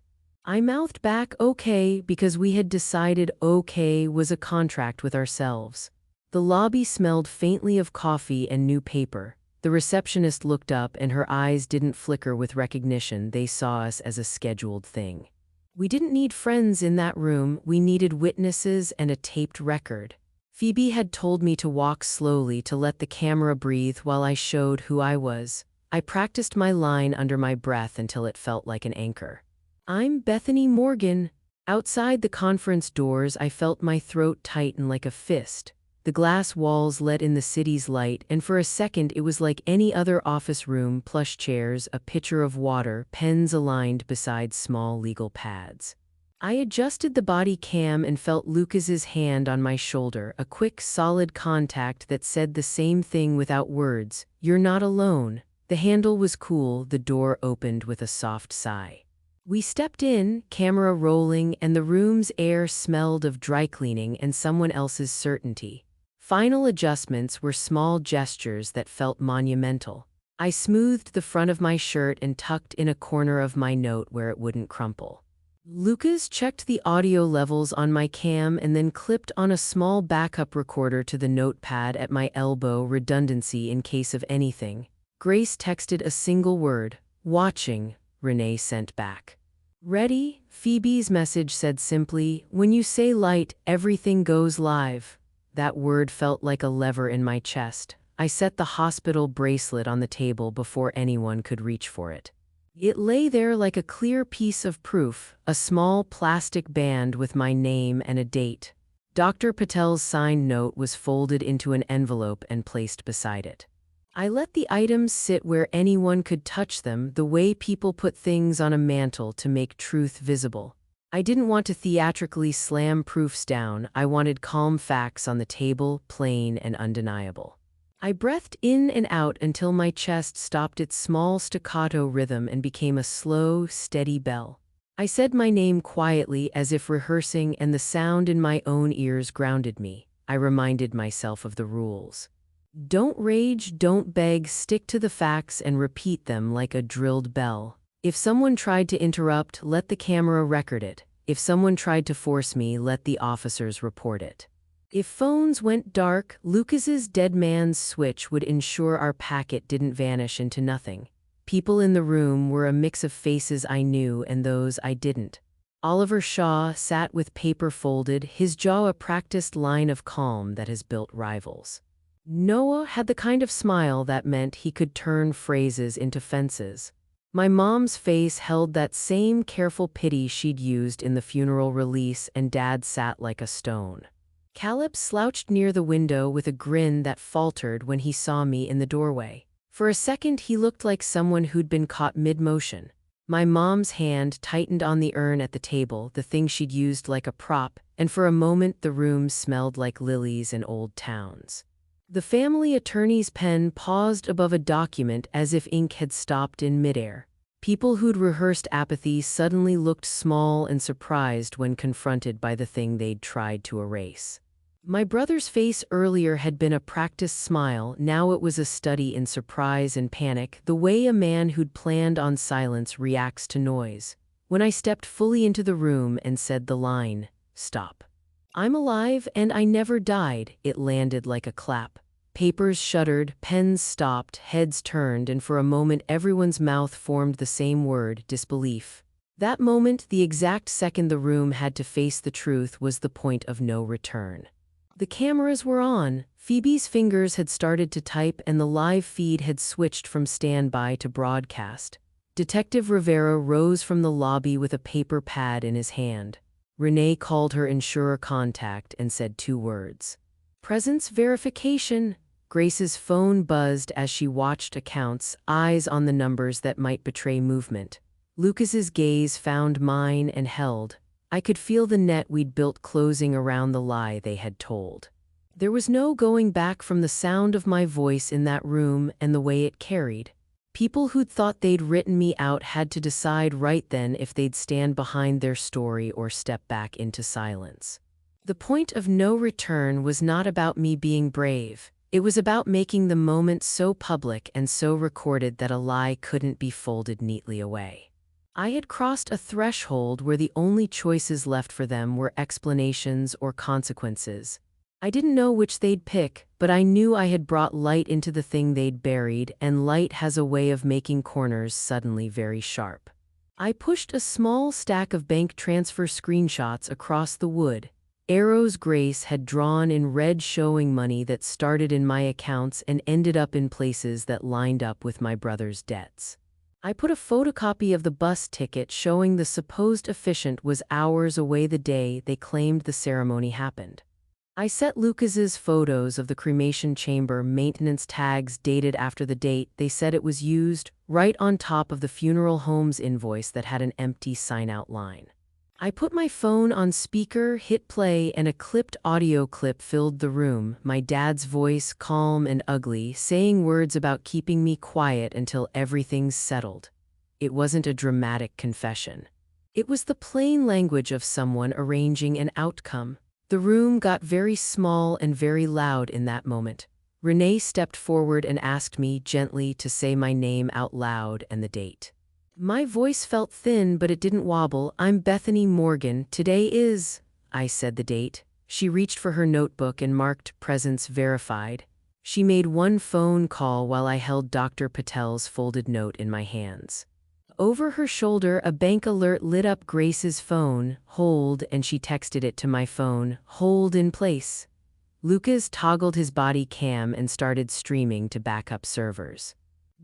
I mouthed back okay because we had decided okay was a contract with ourselves. The lobby smelled faintly of coffee and new paper. The receptionist looked up and her eyes didn't flicker with recognition. They saw us as a scheduled thing. We didn't need friends in that room, we needed witnesses and a taped record. Phoebe had told me to walk slowly to let the camera breathe while I showed who I was. I practiced my line under my breath until it felt like an anchor. "I'm Bethany Morgan." Outside the conference doors, I felt my throat tighten like a fist. The glass walls let in the city's light, and for a second it was like any other office room: plush chairs, a pitcher of water, pens aligned beside small legal pads. I adjusted the body cam and felt Lucas's hand on my shoulder, a quick, solid contact that said the same thing without words: "You're not alone." The handle was cool, the door opened with a soft sigh. We stepped in, camera rolling, and the room's air smelled of dry cleaning and someone else's certainty. Final adjustments were small gestures that felt monumental. I smoothed the front of my shirt and tucked in a corner of my note where it wouldn't crumple. Lucas checked the audio levels on my cam and then clipped on a small backup recorder to the notepad at my elbow, redundancy in case of anything. Grace texted a single word: "Watching," Renee sent back. "Ready?" Phoebe's message said simply, "When you say light, everything goes live." That word felt like a lever in my chest. I set the hospital bracelet on the table before anyone could reach for it. It lay there like a clear piece of proof, a small plastic band with my name and a date. Dr. Patel's signed note was folded into an envelope and placed beside it. I let the items sit where anyone could touch them, the way people put things on a mantle to make truth visible. I didn't want to theatrically slam proofs down. I wanted calm facts on the table, plain and undeniable. I breathed in and out until my chest stopped its small staccato rhythm and became a slow, steady bell. I said my name quietly as if rehearsing, and the sound in my own ears grounded me. I reminded myself of the rules. Don't rage, don't beg, stick to the facts and repeat them like a drilled bell. If someone tried to interrupt, let the camera record it. If someone tried to force me, let the officers report it. If phones went dark, Lucas's dead man's switch would ensure our packet didn't vanish into nothing. People in the room were a mix of faces I knew and those I didn't. Oliver Shaw sat with paper folded, his jaw a practiced line of calm that has built rivals. Noah had the kind of smile that meant he could turn phrases into fences. My mom's face held that same careful pity she'd used in the funeral release, and Dad sat like a stone. Caleb slouched near the window with a grin that faltered when he saw me in the doorway. For a second he looked like someone who'd been caught mid-motion. My mom's hand tightened on the urn at the table, the thing she'd used like a prop, and for a moment the room smelled like lilies and old towns. The family attorney's pen paused above a document as if ink had stopped in midair. People who'd rehearsed apathy suddenly looked small and surprised when confronted by the thing they'd tried to erase. My brother's face earlier had been a practiced smile, now it was a study in surprise and panic, the way a man who'd planned on silence reacts to noise. When I stepped fully into the room and said the line, "Stop. I'm alive and I never died," it landed like a clap. Papers shuddered, pens stopped, heads turned, and for a moment everyone's mouth formed the same word, disbelief. That moment, the exact second the room had to face the truth, was the point of no return. The cameras were on. Phoebe's fingers had started to type and the live feed had switched from standby to broadcast. Detective Rivera rose from the lobby with a paper pad in his hand. Renee called her insurer contact and said 2 words. "Presence verification." Grace's phone buzzed as she watched accounts, eyes on the numbers that might betray movement. Lucas's gaze found mine and held. I could feel the net we'd built closing around the lie they had told. There was no going back from the sound of my voice in that room and the way it carried. People who'd thought they'd written me out had to decide right then if they'd stand behind their story or step back into silence. The point of no return was not about me being brave. It was about making the moment so public and so recorded that a lie couldn't be folded neatly away. I had crossed a threshold where the only choices left for them were explanations or consequences. I didn't know which they'd pick, but I knew I had brought light into the thing they'd buried, and light has a way of making corners suddenly very sharp. I pushed a small stack of bank transfer screenshots across the wood. Arrows Grace had drawn in red showing money that started in my accounts and ended up in places that lined up with my brother's debts. I put a photocopy of the bus ticket showing the supposed officiant was hours away the day they claimed the ceremony happened. I set Lucas's photos of the cremation chamber maintenance tags dated after the date they said it was used right on top of the funeral home's invoice that had an empty sign-out line. I put my phone on speaker, hit play, and a clipped audio clip filled the room, my dad's voice calm and ugly, saying words about keeping me quiet until everything's settled. It wasn't a dramatic confession. It was the plain language of someone arranging an outcome. The room got very small and very loud in that moment. Renee stepped forward and asked me gently to say my name out loud and the date. My voice felt thin, but it didn't wobble. "I'm Bethany Morgan. Today is..." I said the date. She reached for her notebook and marked presence verified. She made one phone call while I held Dr. Patel's folded note in my hands. Over her shoulder, a bank alert lit up Grace's phone. "Hold," and she texted it to my phone. "Hold in place." Lucas toggled his body cam and started streaming to backup servers.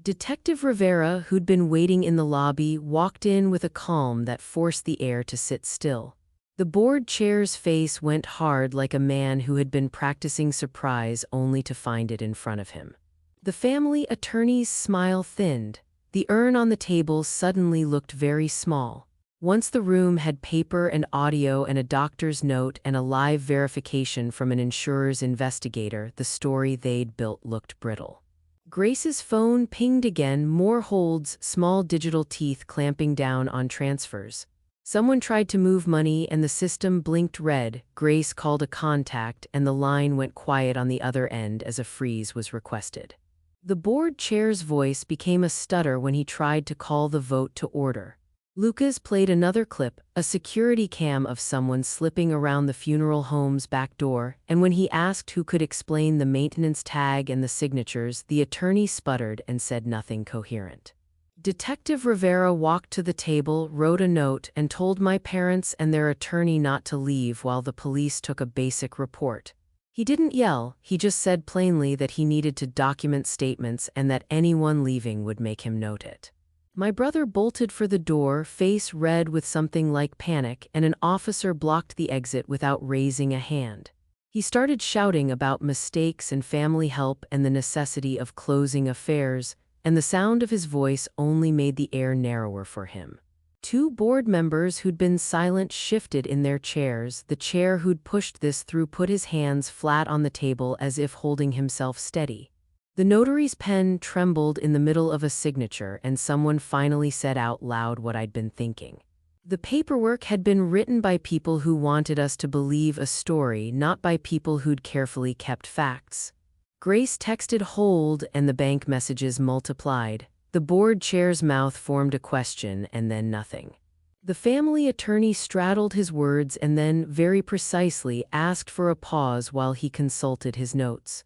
Detective Rivera, who'd been waiting in the lobby, walked in with a calm that forced the air to sit still. The board chair's face went hard like a man who had been practicing surprise only to find it in front of him. The family attorney's smile thinned. The urn on the table suddenly looked very small. Once the room had paper and audio and a doctor's note and a live verification from an insurer's investigator, the story they'd built looked brittle. Grace's phone pinged again, more holds, small digital teeth clamping down on transfers. Someone tried to move money and the system blinked red. Grace called a contact and the line went quiet on the other end as a freeze was requested. The board chair's voice became a stutter when he tried to call the vote to order. Lucas played another clip, a security cam of someone slipping around the funeral home's back door, and when he asked who could explain the maintenance tag and the signatures, the attorney sputtered and said nothing coherent. Detective Rivera walked to the table, wrote a note, and told my parents and their attorney not to leave while the police took a basic report. He didn't yell, he just said plainly that he needed to document statements and that anyone leaving would make him note it. My brother bolted for the door, face red with something like panic, and an officer blocked the exit without raising a hand. He started shouting about mistakes and family help and the necessity of closing affairs, and the sound of his voice only made the air narrower for him. Two board members who'd been silent shifted in their chairs. The chair who'd pushed this through put his hands flat on the table as if holding himself steady. The notary's pen trembled in the middle of a signature, and someone finally said out loud what I'd been thinking. The paperwork had been written by people who wanted us to believe a story, not by people who'd carefully kept facts. Grace texted hold, and the bank messages multiplied. The board chair's mouth formed a question, and then nothing. The family attorney straddled his words and then, very precisely, asked for a pause while he consulted his notes.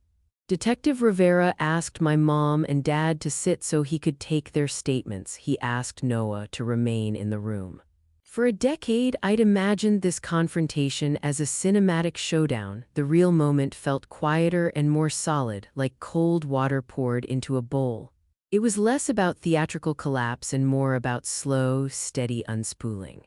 Detective Rivera asked my mom and dad to sit so he could take their statements. He asked Noah to remain in the room. For a decade, I'd imagined this confrontation as a cinematic showdown. The real moment felt quieter and more solid, like cold water poured into a bowl. It was less about theatrical collapse and more about slow, steady unspooling.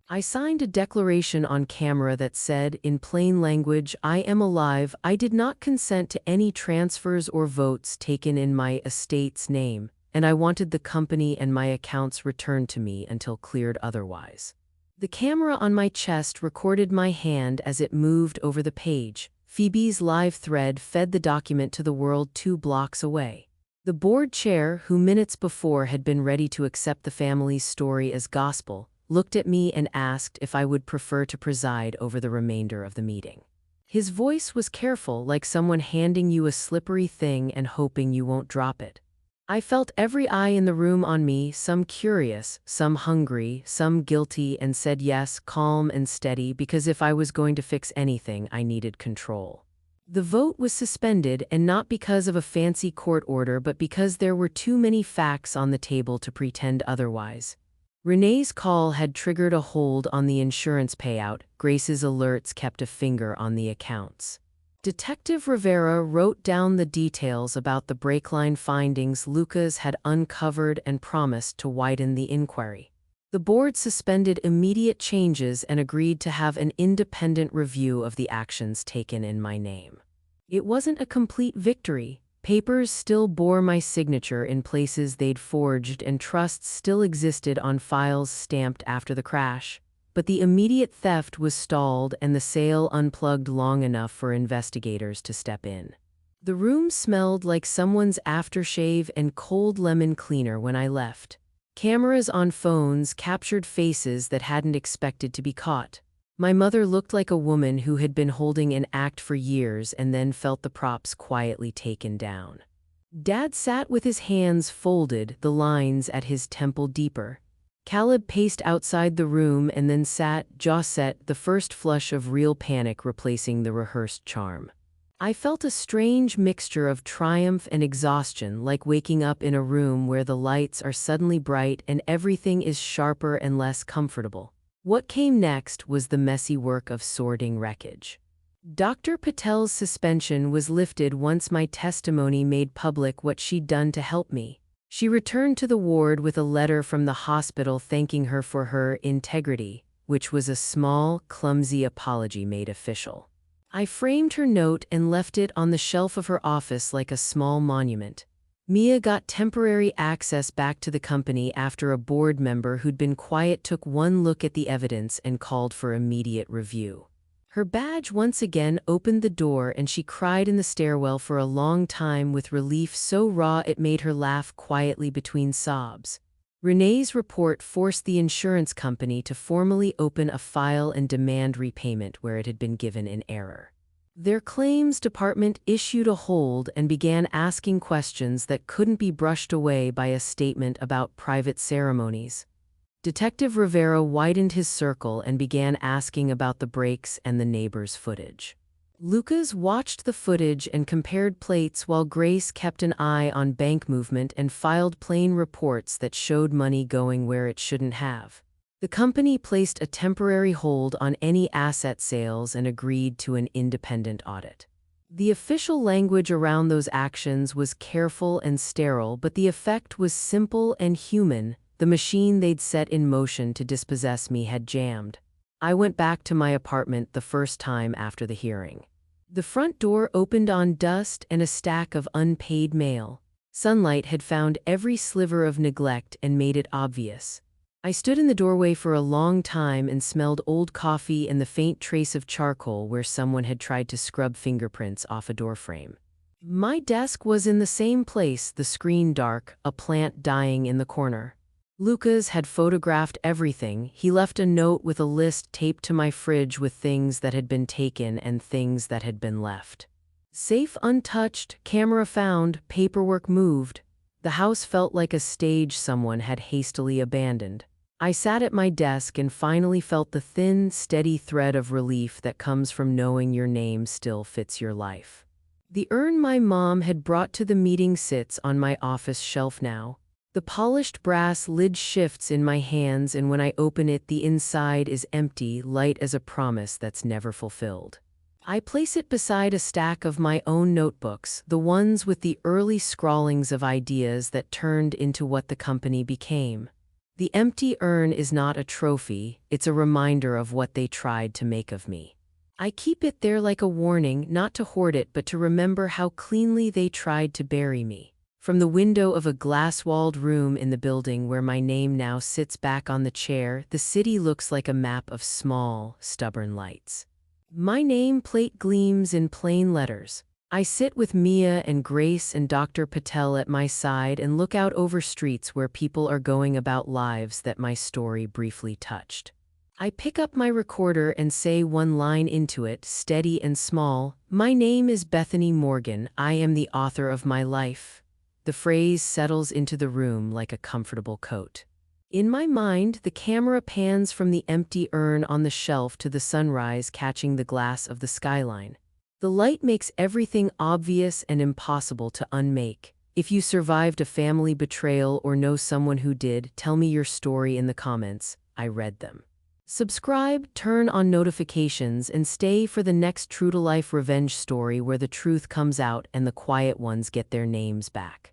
I signed a declaration on camera that said, in plain language, I am alive. I did not consent to any transfers or votes taken in my estate's name, and I wanted the company and my accounts returned to me until cleared otherwise. The camera on my chest recorded my hand as it moved over the page. Phoebe's live thread fed the document to the world 2 blocks away. The board chair, who minutes before had been ready to accept the family's story as gospel, looked at me and asked if I would prefer to preside over the remainder of the meeting. His voice was careful, like someone handing you a slippery thing and hoping you won't drop it. I felt every eye in the room on me, some curious, some hungry, some guilty, and said yes, calm and steady, because if I was going to fix anything, I needed control. The vote was suspended, and not because of a fancy court order, but because there were too many facts on the table to pretend otherwise. Renee's call had triggered a hold on the insurance payout. Grace's alerts kept a finger on the accounts. Detective Rivera wrote down the details about the breakline findings Lucas had uncovered and promised to widen the inquiry. The board suspended immediate changes and agreed to have an independent review of the actions taken in my name. It wasn't a complete victory. Papers still bore my signature in places they'd forged, and trusts still existed on files stamped after the crash. But the immediate theft was stalled and the sale unplugged long enough for investigators to step in. The room smelled like someone's aftershave and cold lemon cleaner when I left. Cameras on phones captured faces that hadn't expected to be caught. My mother looked like a woman who had been holding an act for years and then felt the props quietly taken down. Dad sat with his hands folded, the lines at his temple deeper. Caleb paced outside the room and then sat, jaw set, the first flush of real panic replacing the rehearsed charm. I felt a strange mixture of triumph and exhaustion, like waking up in a room where the lights are suddenly bright and everything is sharper and less comfortable. What came next was the messy work of sorting wreckage. Dr. Patel's suspension was lifted once my testimony made public what she'd done to help me. She returned to the ward with a letter from the hospital thanking her for her integrity, which was a small, clumsy apology made official. I framed her note and left it on the shelf of her office like a small monument. Mia got temporary access back to the company after a board member who'd been quiet took one look at the evidence and called for immediate review. Her badge once again opened the door and she cried in the stairwell for a long time with relief so raw it made her laugh quietly between sobs. Renee's report forced the insurance company to formally open a file and demand repayment where it had been given in error. Their claims department issued a hold and began asking questions that couldn't be brushed away by a statement about private ceremonies. Detective Rivera widened his circle and began asking about the breaks and the neighbor's footage. Lucas watched the footage and compared plates while Grace kept an eye on bank movement and filed plain reports that showed money going where it shouldn't have. The company placed a temporary hold on any asset sales and agreed to an independent audit. The official language around those actions was careful and sterile, but the effect was simple and human. The machine they'd set in motion to dispossess me had jammed. I went back to my apartment the first time after the hearing. The front door opened on dust and a stack of unpaid mail. Sunlight had found every sliver of neglect and made it obvious. I stood in the doorway for a long time and smelled old coffee and the faint trace of charcoal where someone had tried to scrub fingerprints off a doorframe. My desk was in the same place, the screen dark, a plant dying in the corner. Lucas had photographed everything. He left a note with a list taped to my fridge with things that had been taken and things that had been left. Safe untouched, camera found, paperwork moved. The house felt like a stage someone had hastily abandoned. I sat at my desk and finally felt the thin, steady thread of relief that comes from knowing your name still fits your life. The urn my mom had brought to the meeting sits on my office shelf now. The polished brass lid shifts in my hands, and when I open it, the inside is empty, light as a promise that's never fulfilled. I place it beside a stack of my own notebooks, the ones with the early scrawlings of ideas that turned into what the company became. The empty urn is not a trophy, it's a reminder of what they tried to make of me. I keep it there like a warning, not to hoard it, but to remember how cleanly they tried to bury me. From the window of a glass-walled room in the building where my name now sits back on the chair, the city looks like a map of small, stubborn lights. My name plate gleams in plain letters. I sit with Mia and Grace and Dr. Patel at my side and look out over streets where people are going about lives that my story briefly touched. I pick up my recorder and say one line into it, steady and small. My name is Bethany Morgan. I am the author of my life. The phrase settles into the room like a comfortable coat. In my mind, the camera pans from the empty urn on the shelf to the sunrise catching the glass of the skyline. The light makes everything obvious and impossible to unmake. If you survived a family betrayal or know someone who did, tell me your story in the comments. I read them. Subscribe, turn on notifications, and stay for the next true-to-life revenge story where the truth comes out and the quiet ones get their names back.